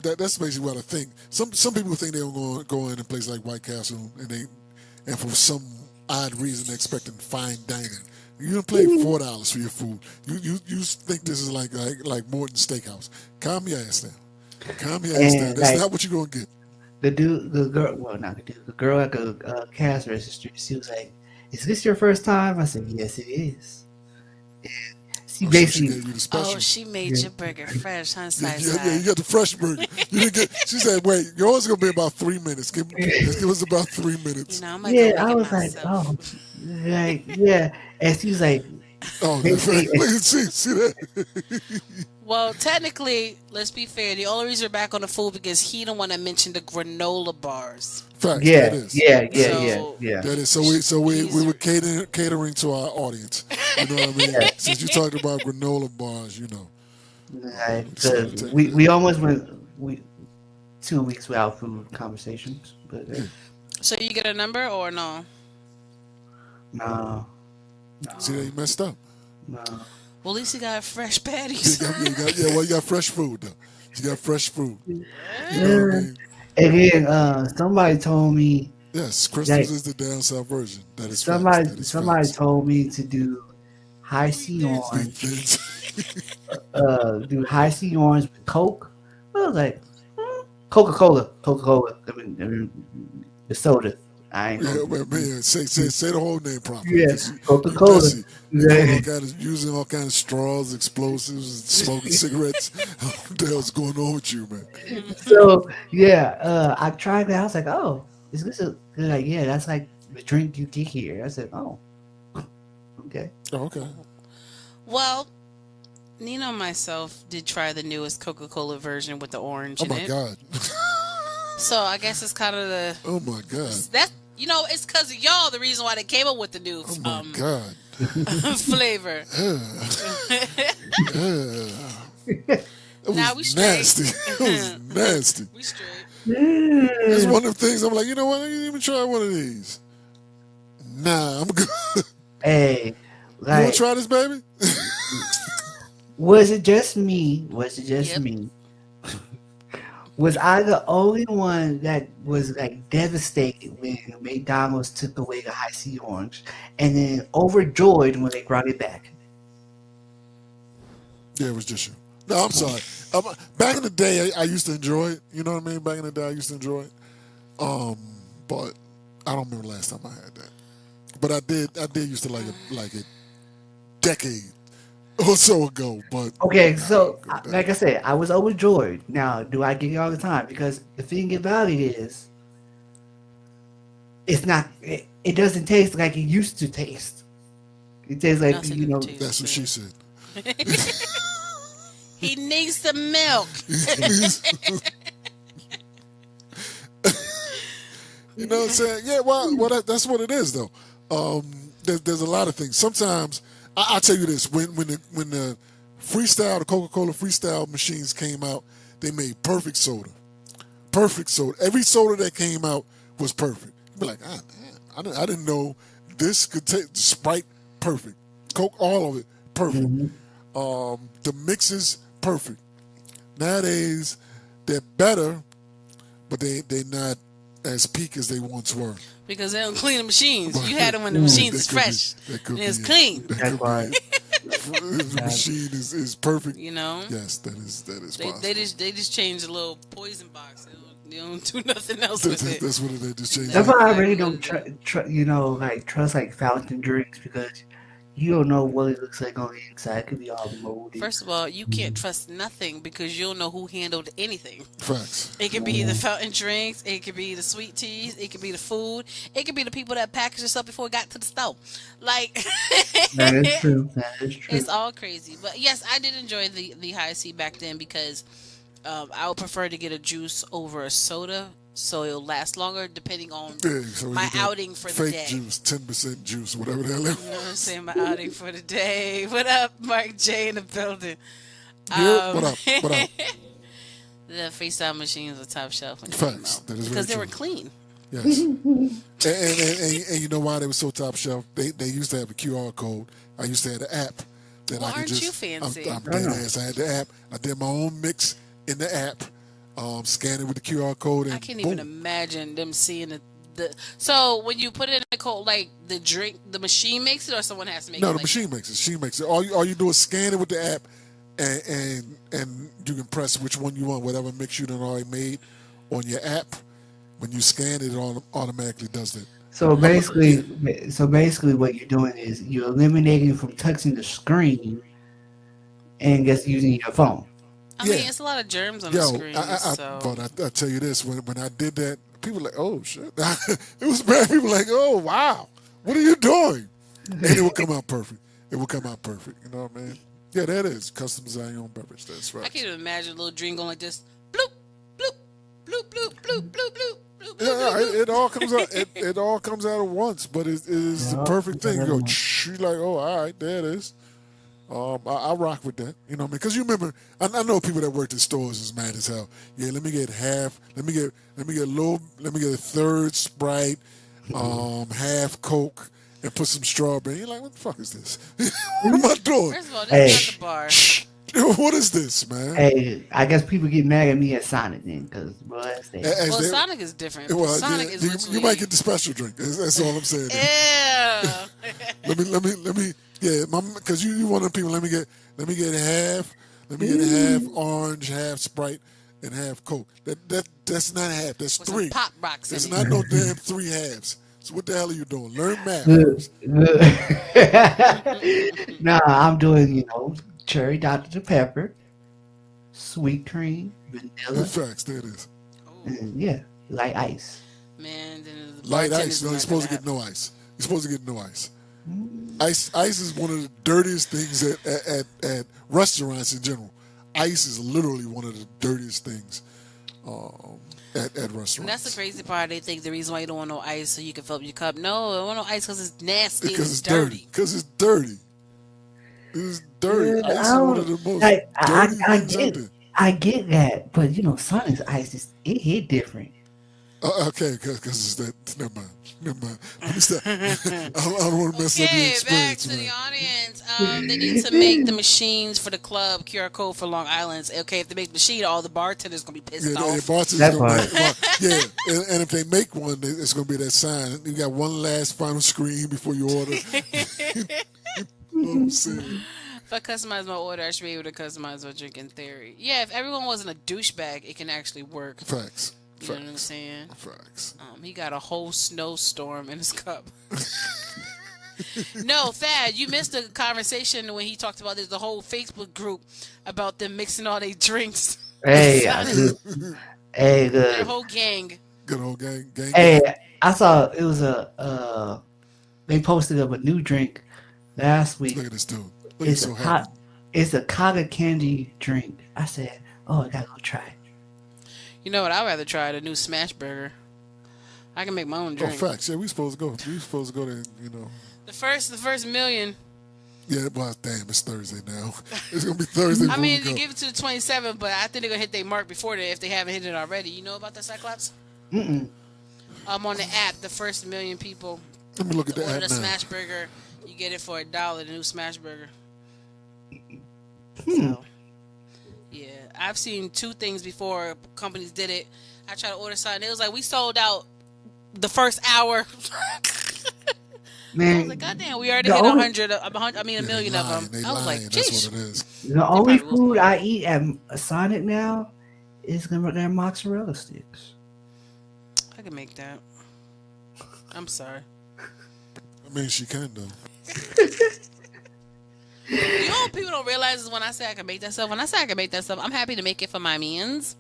That's basically what I think. Some people think they'll go in a place like White Castle and for some odd reason they're expecting fine dining. You don't pay $4 for your food. You think this is like Morton's Steakhouse. Calm your ass down. Calm your ass down. That's not what you're gonna get. The girl at the cash register, she was like, "Is this your first time?" I said, "Yes, it is." And she She basically, gave you the special. Oh, she made your burger fresh, huh? Side Yeah, side. you got the fresh burger. You didn't get. She said, "Wait, yours gonna be about 3 minutes. Give us about 3 minutes." You know, I'm gonna go yeah, make I it was like, myself. "Oh, like yeah," and she was like, Oh, look, see that? Well, technically, let's be fair. The only reason we're back on the food because he don't want to mention the granola bars. Facts. "Yeah, That is. yeah." That is. So we were catering to our audience. You know what I mean? Since you talked about granola bars, you know. Like, 'cause we almost went 2 weeks without food conversations, but So you get a number or no? no, See that you messed up. no. Well, at least he got fresh You patties. got you got fresh food though. You got fresh food. You know what I mean? And then somebody told me Yes, Crystals Like, is the down south version. That is somebody facts. That is somebody facts. told me to do high C orange, do high C orange with Coke. I was like, Coca-Cola. I mean, the soda. I ain't Yeah, gonna, man, say the whole name properly. yeah, Because Coca-Cola. Bessie, Yeah. using all kinds of straws, explosives, and smoking cigarettes. What the hell's going on with you, man? So yeah, I tried that. I was like, oh, is this a? They're like, yeah, that's like the drink you get here. I said, oh, okay. Oh, okay. Well, Nina and myself did try the newest Coca-Cola version with the orange Oh in my it. God. So I guess it's kind of the Oh my God. that it's because of y'all the reason why they came up with the new Oh my God. flavor. That Nah, we was straight. nasty. It was nasty. We straight. It's one of the things I'm like, you know what? I didn't even try one of these. Nah, I'm good. Hey, You want like, to try this, baby? was it just me? Yep. Me? Was I the only one that was like devastated when McDonald's took away the high C orange, and then overjoyed when they brought it back? Yeah, it was just you. No, I'm sorry. Back in the day, I used to enjoy it. You know what I mean? Back in the day, I used to enjoy it. But I don't remember the last time I had that. But I did used to like it decade or so ago. But Okay, so Go back. like I said, I was overjoyed. Now, do I get it all the time? Because the thing about it is, it's not. It doesn't taste like it used to taste. It tastes like Nothing tastes that's what she said. He needs some milk. You know what I'm saying? Yeah, well, that's what it is, though. There's a lot of things. Sometimes I'll tell you this: when the freestyle, the Coca-Cola freestyle machines came out, they made perfect soda. Perfect soda. Every soda that came out was perfect. You'd be like, man, I didn't know this could take Sprite, perfect. Coke, all of it, perfect. The mixes, perfect. Nowadays, they're better, but they're not as peak as they once were. Because they don't clean the machines. You had them when the machines is fresh. And it's clean. That's right. The machine is perfect. You know? Yes, that is possible. They just changed the little poison box. They don't do nothing else with it. That's what they just changed. That's why I really don't trust like fountain drinks, because you don't know what it looks like on the inside. It could be all moldy. First of all, you can't trust nothing because you don't know who handled anything. Facts. It could be the fountain drinks. It could be the sweet teas. It could be the food. It could be the people that packaged this up before it got to the store. Like That is true. That is true. It's all crazy. But yes, I did enjoy the high C back then because I would prefer to get a juice over a soda, so it'll last longer depending on my outing for the day. Fake juice, 10% juice, whatever the hell it was. You know what I'm saying? My outing for the day. What up, Mark J in the building? Yeah, what up? The freestyle machines are top shelf. Facts. That is because they very were true. clean. Yes. and you know why they were so top shelf? They used to have a QR code. I used to have the app. That Well, I could aren't just, you fancy? I'm dead ass. I had the app. I did my own mix in the app. Scan it with the QR code. And I can't boom. even imagine them seeing the. So when you put it in the code, like the drink, the machine makes it, or someone has to make it. No, the like machine makes it. She makes it. All you do is scan it with the app, and you can press which one you want, whatever mix you done already made on your app. When you scan it, it automatically does that. So basically, what you're doing is you're eliminating from touching the screen and just using your phone. I mean, it's a lot of germs on the screen. But I tell you this: when I did that, people were like, "Oh shit!" It was bad. People were like, "Oh wow, what are you doing?" And it will come out perfect. It will come out perfect. You know what I mean? Yeah, that is customize your own beverage. That's right. I can't even imagine a little drink going like this: bloop, bloop, bloop, bloop, bloop, bloop, bloop. Yeah, it all comes out. It all comes out at once, but it is the perfect thing. You go, you're like, oh, all right, there it is. I rock with that. You know what I mean? Because you remember, I know people that worked in stores is mad as hell. Yeah, let me get half. Let me get a third Sprite, half Coke, and put some strawberry. You're like, what the fuck is this? What am I doing? First of all, this is not the bar. What is this, man? Hey, I guess people get mad at me at Sonic then, because Sonic is different. Well, Sonic is literally... you might get the special drink. That's all I'm saying. Yeah. let me. Yeah, because you one of the people. Let me get half. Let me get half orange, half Sprite, and half Coke. That's not half. That's with three. Some pop rocks. It's not no damn three halves. So what the hell are you doing? Learn math. Nah, I'm doing cherry Dr. Pepper, sweet cream, vanilla. Facts, there it is. And light ice. Man, then the Light ice. bartender's No, you're not supposed to gonna get no ice. You're supposed to get no ice. Ice is one of the dirtiest things at restaurants in general. Ice is literally one of the dirtiest things at restaurants. And that's the crazy part. They think the reason why you don't want no ice so you can fill up your cup. No, I don't want no ice because it's nasty. Because it's dirty. Because it's dirty. It's dirty. Yeah, ice is one of the most dirty things out there. I get that, but Sonic's ice it hit different. Okay, because it's that. Never mind. Let me stop. I don't want to mess up your Okay, experience. back to the audience. They need to make the machines for the club QR code for Long Island. Okay, if they make the machine, all the bartenders gonna be pissed off. Yeah, bartenders That gonna part. and if they make one, it's gonna be that sign. You got one last final screen before you order. You know what I'm saying? If I customize my order, I should be able to customize my drink in theory. Yeah, if everyone wasn't a douchebag, it can actually work. Facts. You know what I'm saying? Facts. He got a whole snowstorm in his cup. No, Thad, you missed the conversation when he talked about the whole Facebook group about them mixing all their drinks. Hey, Their good. whole gang. Good old gang. Hey, I saw it was they posted up a new drink last week. Look at this dude. Look, he's so happy. It's a cotton candy drink. I said, oh, I gotta go try it. You know what? I'd rather try the new Smash Burger. I can make my own drink. Oh, facts. Yeah, we supposed to go. We supposed to go there. The first million. Yeah, well, damn, it's Thursday now. It's gonna be Thursday. I mean, they go. give it to the 27th, but I think they're gonna hit their mark before that if they haven't hit it already. You know about that, Cyclops? Mm-mm. On the app, the first 1 million people Let me look at the order app the now. smash burger. You get it for $1, the new smash burger. Hmm. So, yeah, I've seen 2 things before companies did it. I tried to order something. It was like we sold out the first hour. I Man, was like, God damn, we already the hit only- 100. I mean, a million of them. They I was like, lying. That's jeez. what it is. the only probably will. food I eat at Sonic now is their mozzarella sticks. I can make that. I'm sorry. I mean, she can though. You know what people don't realize is when I say I can make that stuff. When I say I can make that stuff, I'm happy to make it for my means.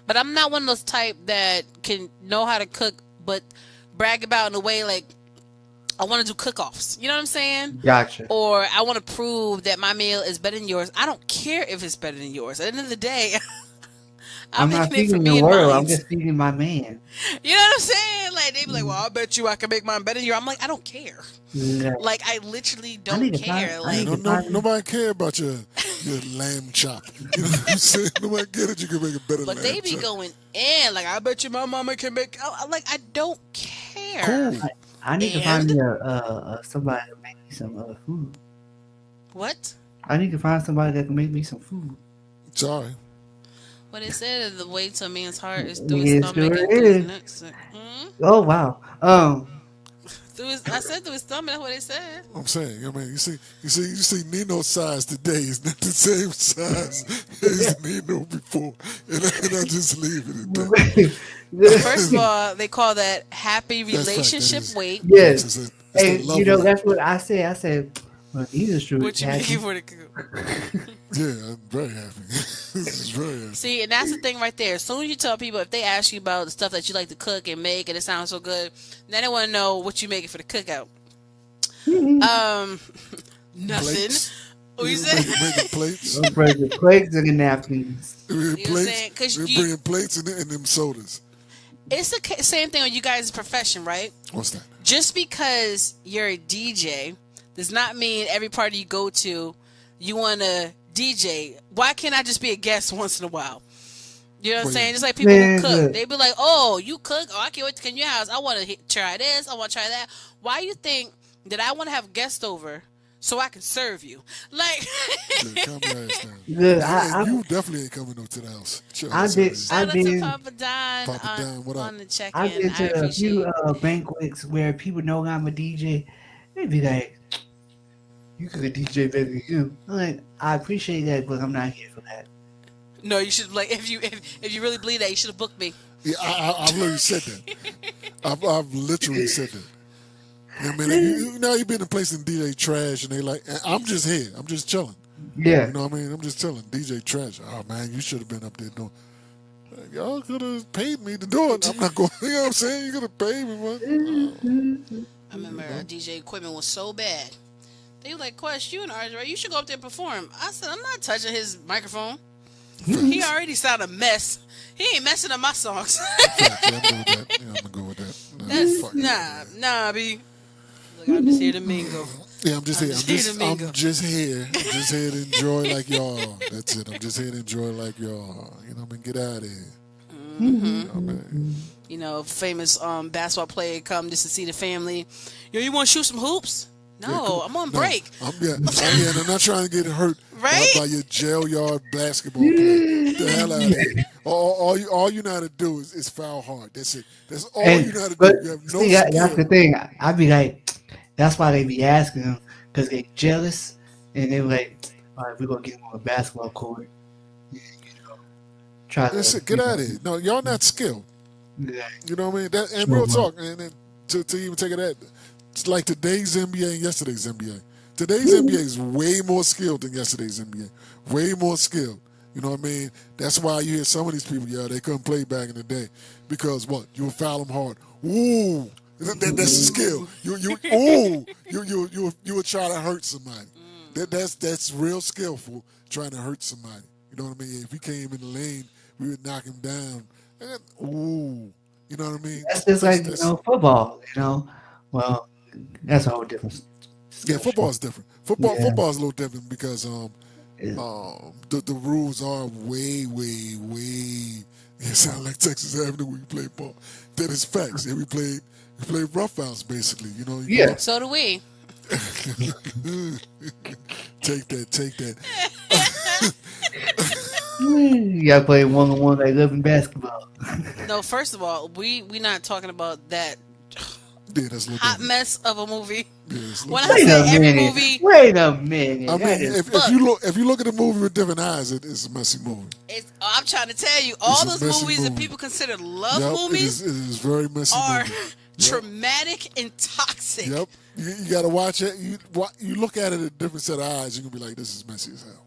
But I'm not one of those type that can know how to cook, but brag about in a way like I want to do cook-offs. You know what I'm saying? Gotcha. Or I want to prove that my meal is better than yours. I don't care if it's better than yours. At the end of the day, I'm not making it for feeding me the and world. mine. I'm just feeding my man. You know what I'm saying? Like they be like, "Well, I bet you I can make mine better than yours." I'm like, I don't care. Yeah. Like I literally I don't need to care. find- I Like need to Nobody care about your lamb chop. You know what I'm saying? Nobody care that you can make a better but lamb they be chop. going in. Like I bet you my mama can make. Like I don't care. Cool. I need to find me somebody to make me some food. What? I need to find somebody that can make me some food. Sorry. What it said is the way to a man's heart is through his Yes, stomach sure and through his is. neck. Oh wow. I said through his stomach. That's what it said. I'm saying, I mean, you see Nino's size today is not the same size as Nino before, and I just leave it at that. First of all, they call that happy That's right, that relationship is- weight. Yes. It's Hey, the love you know weight. that's what I said. I said, well, these are true. What you making for the cook? Yeah, I'm very happy. This is very happy. See, and that's the thing right there. As soon as you tell people, if they ask you about the stuff that you like to cook and make, and it sounds so good, then they want to know what you making for the cookout. Nothing. Plates. What you say? Making plates. Don't break the plates and the napkins. We're bringing You know what I'm saying? 'Cause We're you- bringing plates and them sodas. It's the same thing on you guys' profession, right? What's that? Just because you're a DJ does not mean every party you go to, you want to DJ. Why can't I just be a guest once in a while? You know what I'm Well, saying? Just like people Man, who cook. look. They be like, oh, you cook? Oh, I can't wait to come to your house. I want to try this. I want to try that. Why you think that I want to have guests over so I can serve you? Like, Yeah, calm your ass down. Look, You definitely ain't coming up to the house. Chill I out, did- son. shout out been- to Papa Don, Papa Don, what up? on the check-in. I've been I to a appreciate few it. banquets where people know I'm a DJ. They be like, "You could a DJ better than you." I'm like, I appreciate that, but I'm not here for that. No, you should, like, if you really believe that, you should have booked me. Yeah, I've literally said that. I've literally said that. I mean, you know, you've been in places in DJ trash, and they like, I'm just here. I'm just chilling. Yeah. You know what I mean? I'm just chilling. DJ trash. Oh man, you should have been up there doing. Y'all could have paid me to do it. I'm not going. You know what I'm saying? You could have paid me, man. I remember DJ equipment was so bad. They were like, Quest, you an artist, right? You should go up there and perform. I said, I'm not touching his microphone. He already sound a mess. He ain't messing up my songs. Fact, yeah, I'm good with that. Yeah, I'm gonna go with that. That's Fuck it. nah, B. Look, I'm just here to mingle. Yeah, I'm just here. just here to mingle. I'm just here. I'm just here to enjoy like y'all. That's it. I'm just here to enjoy like y'all. You know what I mean? Get out of here. You know what I mean? You know, famous basketball player come just to see the family. Yo, you want to shoot some hoops? No, cool. I'm on No, break. and I'm not trying to get hurt Right? by your jail yard basketball player. The hell out of here. All you know how to do is foul hard. That's it. That's all you know how to do. You have no see, skill. that's the thing. I be like, that's why they be asking them, because they jealous, and they be like, all right, we're going to get him on a basketball court. You know, try That's to, it. Get you out know, of here. No, y'all not skilled. yeah. You know what I mean? That, and Sure, real man. talk, and then to even take it at, it's like today's NBA and yesterday's NBA. Today's NBA is way more skilled than yesterday's NBA. Way more skilled. You know what I mean? That's why you hear some of these people, they couldn't play back in the day. Because what? You would foul them hard. Ooh. That's a skill. You would try to hurt somebody. That's real skillful, trying to hurt somebody. You know what I mean? If he came in the lane, we would knock him down. And, ooh. You know what I mean? That's just like, football, Well, that's a whole different Yeah, football is different. Football Yeah. football is a little different because It- the rules are way. It sound like Texas Avenue when you play ball. That is facts. Yeah, we played roughhouse basically. You know. Yeah. So do we. Take that. You gotta play 1-on-1 like loving basketball. No, first of all, we not talking about that Yeah, that's a little hot different. mess of a movie. Yeah, it's a little When I different. Wait a say every minute. movie, Wait a minute. I That mean, is- if you look at a movie with different eyes, it's a messy movie. I'm trying to tell you, all It's a those messy movies that movie. people consider love Yep, movies it is very messy are movie. traumatic and toxic. Yep, you got to watch it. You look at it a different set of eyes. You're gonna be like, this is messy as hell.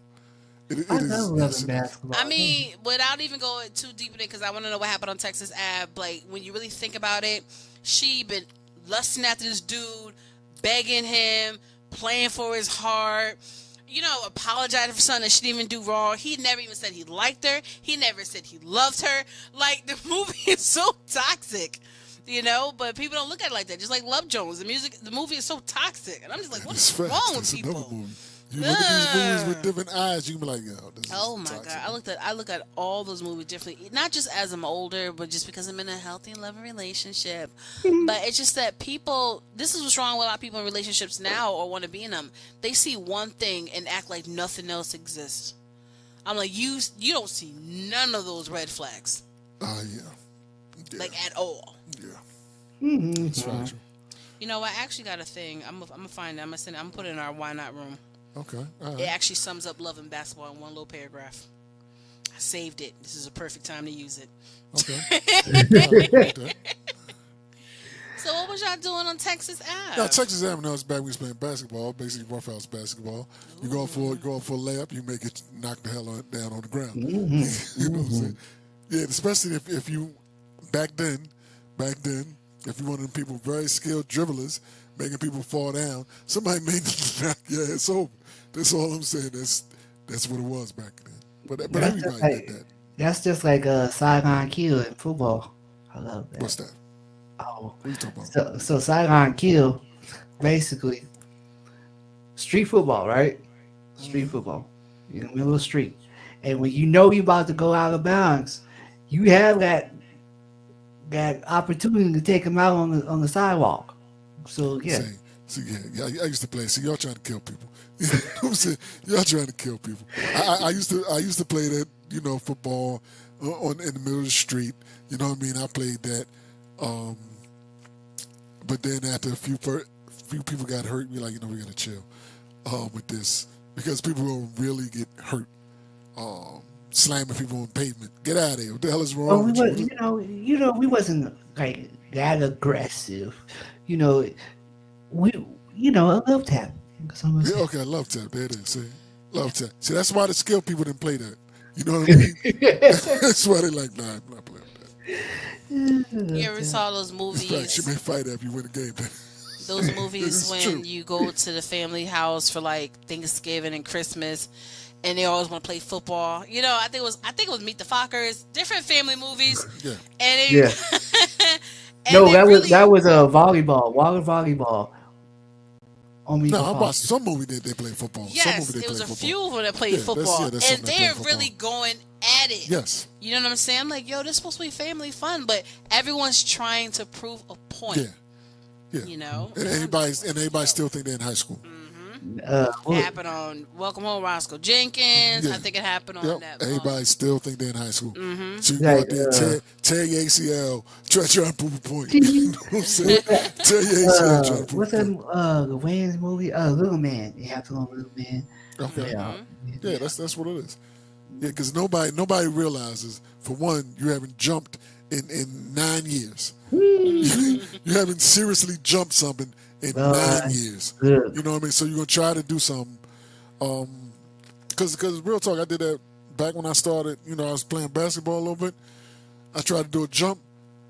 It I is. love Yes, loving basketball. I mean, without even going too deep in it, because I want to know what happened on Texas Ave. Like, when you really think about it, she been lusting after this dude, begging him, playing for his heart, apologizing for something that she didn't even do wrong. He never even said he liked her. He never said he loved her. Like, the movie is so toxic, but people don't look at it like that. Just like Love Jones, the movie is so toxic. And I'm just like, what It's is facts. wrong with That's another people? movie. You look at these movies with different eyes, you can be like, yo, this is Oh my toxic. god! I look at all those movies differently. Not just as I'm older, but just because I'm in a healthy and loving relationship. But it's just that people. This is what's wrong with a lot of people in relationships now, or want to be in them. They see one thing and act like nothing else exists. I'm like, you don't see none of those red flags, Yeah. like at all. Yeah. Mhm. That's factual. You know, I actually got a thing. I'm gonna find it. I'm gonna put it in our Why Not room. Okay. All It right. actually sums up love and basketball in one little paragraph. I saved it. This is a perfect time to use it. Okay. So what was y'all doing on Texas Ave? Now, Texas Avenue is back when we was playing basketball, basically roughhouse basketball. You go for a layup, you make it knock the hell down on the ground. You know what I'm saying? Yeah, especially if you back then, if you one of them people very skilled dribblers, making people fall down, somebody may knock your ass over. That's all I'm saying. That's what it was back then. But That's just everybody like- did that. That's just like a Saigon Kill in football. I love that. What's that? Oh, What are you talking about? so Saigon Kill, basically, street football, right? Street football. You're in the middle of the street, and when you know you're about to go out of bounds, you have that opportunity to take them out on the sidewalk. So yeah, See, I used to play. See, y'all trying to kill people. You know what I'm saying? Y'all trying to kill people. I used to play that, football in the middle of the street. You know what I mean? I played that. But then after a few people got hurt, we like, we gotta chill with this because people will really get hurt. Slamming people on pavement. Get out of here. What the hell is wrong well, we with was, you? we wasn't like that aggressive. We a love tap. Yeah, okay, I love tap. There it is. See? Love tap. See, that's why the skilled people didn't play that. You know what I mean? That's why they like, nah, I'm not playing that. You ever saw those In fact, movies? you may fight after you win the game. Those movies It's when true. you go to the family house for like Thanksgiving and Christmas, and they always want to play football. I think it was Meet the Fockers, different family movies, Yeah. and they, Yeah. and No, they that really, was a volleyball, water volleyball. On me, No, I watched some movie that they play football. Some Yes, movie they it was play a football. few of them that played Yeah, that's- football, yeah, that's and something that they're play really football. going at it. Yes. You know what I'm saying? I'm like, yo, this is supposed to be family fun, but everyone's trying to prove a point. Yeah. Yeah. You know, And everybody still think they're in high school. It happened on Welcome Home, Roscoe Jenkins. Yeah. I think it happened on Yep. that. Everybody still think they're in high school. Mm-hmm. So you go Like, out there, tear your ACL, try and prove a point. You know what I'm saying? Tear your ACL, try and prove what's a that? point. The Wayne's movie? Little Man. It happened on Little Man. Okay. Yeah. Yeah, that's what it is. Yeah, because nobody realizes, for one, you haven't jumped in 9 years. You haven't seriously jumped something in 9 years. Good. You know what I mean? So you're gonna try to do something. Because real talk, I did that back when I started. I was playing basketball a little bit. I tried to do a jump.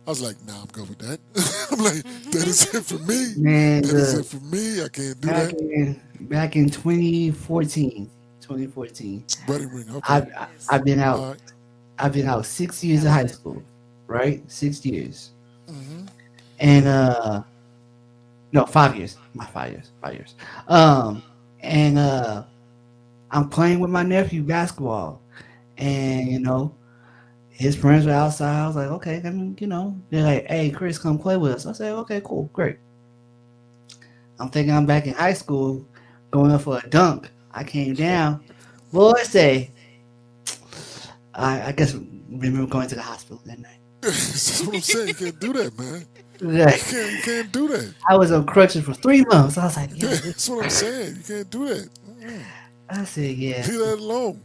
I was like, nah, I'm good with that. I'm like, that is it for me. Man, That is look, it for me. I can't do back that. in 2014. Wedding ring. Okay. I've been All out. right. I've been out 6 years of high school, right? 6 years. Mm-hmm. And No, 5 years. My 5 years. 5 years. And I'm playing with my nephew basketball, and his friends were outside. I was like, okay, I mean, they're like, hey, Chris, come play with us. I said, okay, cool, great. I'm thinking I'm back in high school, going up for a dunk. I came down. Boy, say, I guess remember going to the hospital that night. That's what I'm saying. You can't do that, man. Like, You can't do that. I was on crutches for 3 months. I was like, Yeah, yeah. that's what I'm saying. You can't do that. I said, yeah. Leave that alone.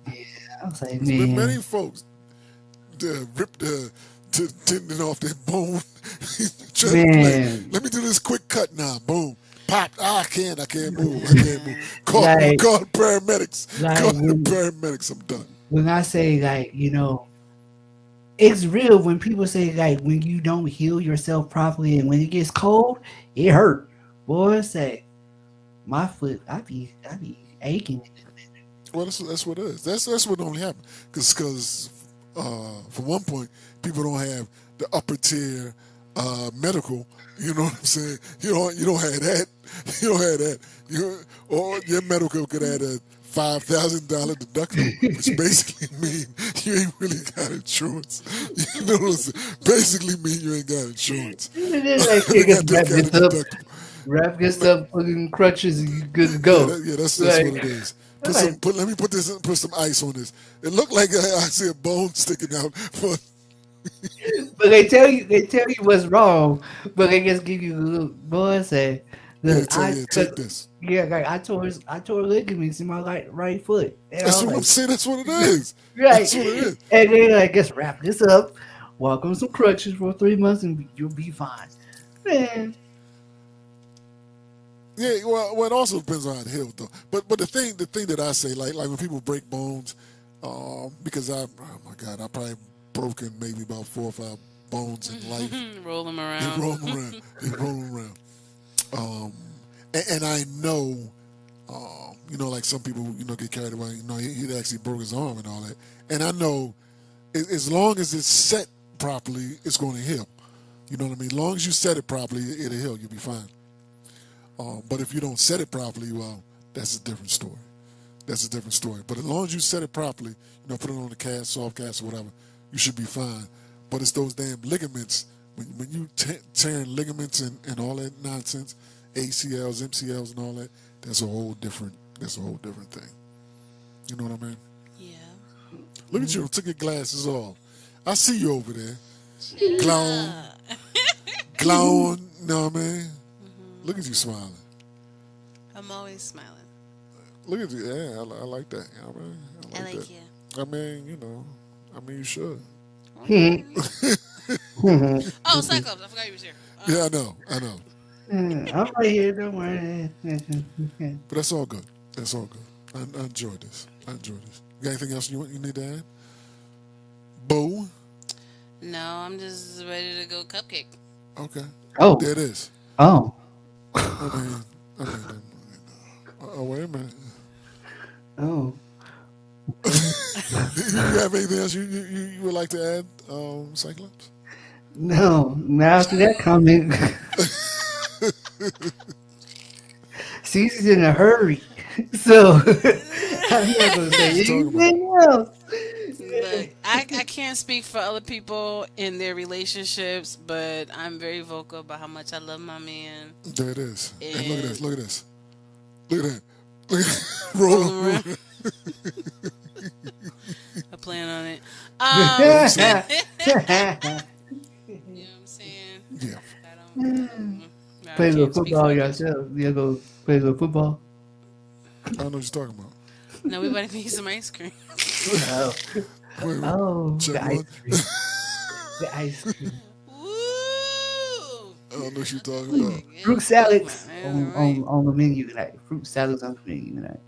I was like, There's been many man. folks that ripped the tendon off their bone. Man. Let me do this quick cut now. Boom. Pop. I can't move. I can't move. Call the paramedics. Call the paramedics. I'm done. When I say, like, it's real when people say, like, when you don't heal yourself properly and when it gets cold, it hurt. Boy, say, my foot, I be aching. Well, that's what it is. That's what only happened. Because for one point, people don't have the upper tier medical. You know what I'm saying? You don't have that. You don't have that. Or your medical could add a $5,000 deductible, which basically mean you ain't really got insurance. You know what I'm saying? Basically mean you ain't got insurance. Wrap gets up, put in crutches, and you good to go. Yeah, that's what it is. Let me put some ice on this. It looked like I see a bone sticking out. But they tell you what's wrong, but they just give you a little boy say. Take this. Yeah, like I tore ligaments in my right foot. That's what I'm saying. That's what it is. Right. That's what it is. And then I guess wrap this up, walk on some crutches for 3 months, and you'll be fine. Man. Yeah, well, it also depends on how to heal, though. But the thing that I say, like when people break bones, because I probably broken maybe about 4 or 5 bones in life. Roll them around. They roll them around. And I know, like some people, get carried away. He actually broke his arm and all that. And I know, as long as it's set properly, it's going to heal. You know what I mean? As long as you set it properly, it'll heal. You'll be fine. But if you don't set it properly, well, that's a different story. That's a different story. But as long as you set it properly, put it on the cast, soft cast, or whatever, you should be fine. But it's those damn ligaments. When you tearing ligaments and all that nonsense, ACLs, MCLs, and all that, that's a whole different thing. You know what I mean? Yeah. Look at you, took your glasses off. I see you over there. Clown, you know what I mean? Look at you smiling. I'm always smiling. Look at you. Yeah, I like that. You know what I mean? I like that. you. I mean, you should. Oh, Cyclops, I forgot you was here. Yeah, I know. I'm right here, don't worry. But that's all good. That's all good. I enjoyed this. You got anything else you need to add? Bo? No, I'm just ready to go cupcake. Okay. Oh. There it is. Oh. I mean, wait a minute. Oh. You have anything else you would like to add, Cyclops? No. Now after that comment, Cece's in a hurry, so I'm not gonna say anything else. Look, I can't speak for other people in their relationships, but I'm very vocal about how much I love my man. There it is. And look at this. Look at that. Roll around. I plan on it. You know what I'm saying? Yeah. Play a little football yourself. You go play a little football. I don't know what you're talking about. No, we about to make some ice cream. Oh, the ice cream. The ice cream. Woo! I don't know what you're talking about. Fruit salads Right. on the menu tonight. Fruit salads on the menu tonight.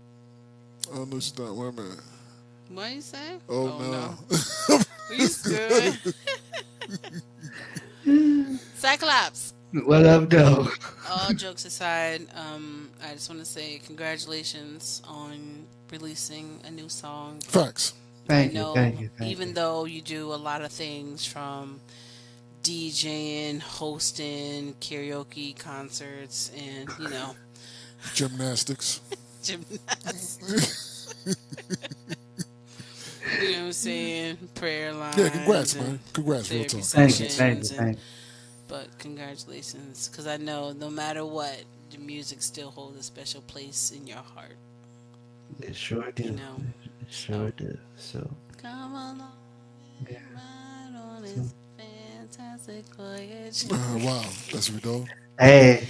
I don't know what you're talking about. Wait a minute. What you say? Oh, no. We good. Cyclops. What up, though? All jokes aside, I just want to say congratulations on releasing a new song. Facts. Thank I know, you. even though you do a lot of things from DJing, hosting karaoke concerts, and Gymnastics. gymnastics. You know what I'm saying? Prayer lines. Yeah, congrats, and man. Congrats, real therapy talk. Thank you, sessions thank you. But congratulations, because I know no matter what, the music still holds a special place in your heart. It sure do. You know. It sure do. So. Come along, Yeah. ride on this fantastic voyage. Wow, that's Rideau. Hey,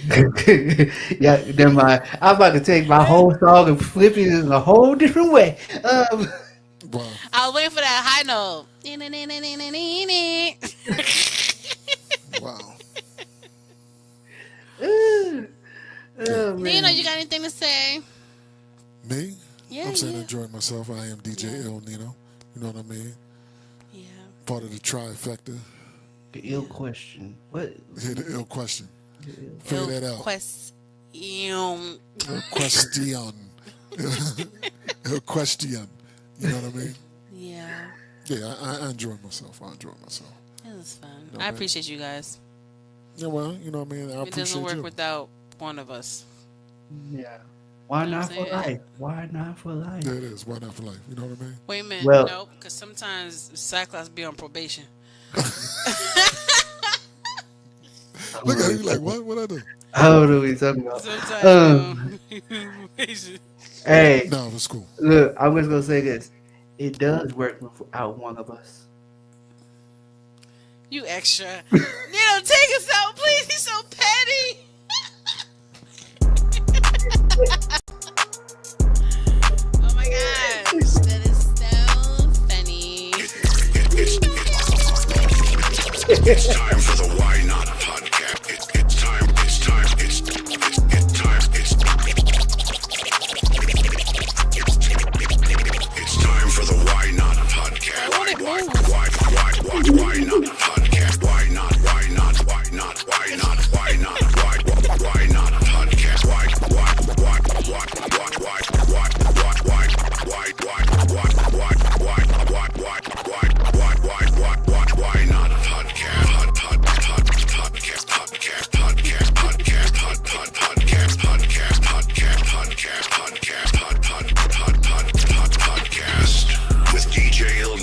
yeah, never mind. I'm about to take my whole song and flip it in a whole different way. Wow. I was waiting for that high note. Wow. Oh, man. Nino, you got anything to say? Me? Yeah, I'm saying yeah. enjoying myself. I am DJ El Nino. You know what I mean? Yeah. Part of the trifecta. The ill question. What? Hear the ill question. Figure that out. Question. El question. El question. You know what I mean? Yeah. Yeah, I enjoy myself. It was fun. No, I man. appreciate you guys. Yeah, well, you know what I mean? I It doesn't appreciate work you. without one of us. Yeah. Why You know not what for I'm saying? life? Why not for life? Yeah, it is. Why not for life? You know what I mean? Wait a minute. Well- Nope, because sometimes Cyclops be on probation. Look at you like, what? What I do? How old are we talking about? Sometimes be on probation. Hey, No, it's cool. look, I'm just gonna say this. It does work without one of us. You extra. Nino, take us out, please. He's so petty. Oh my gosh. That is so funny. It's time for the Why Not Podcast. It's time for the Why Not Podcast. Why not podcast? Why not? Why not podcast? Why not podcast with DJ Il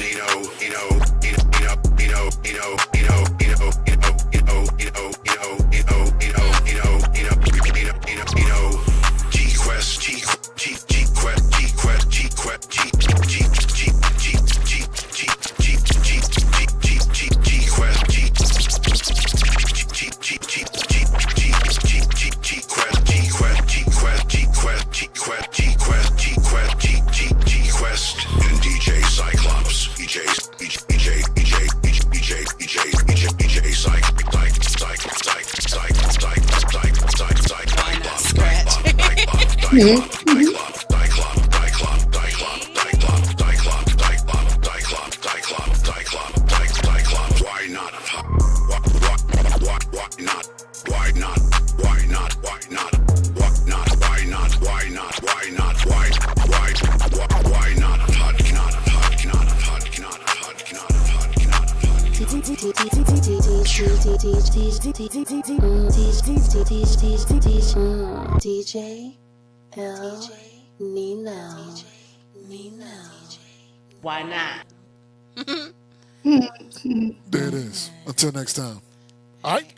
TQuest and DJ Cyclops. DJ L Nino. Why not? There it is. Until next time. All right.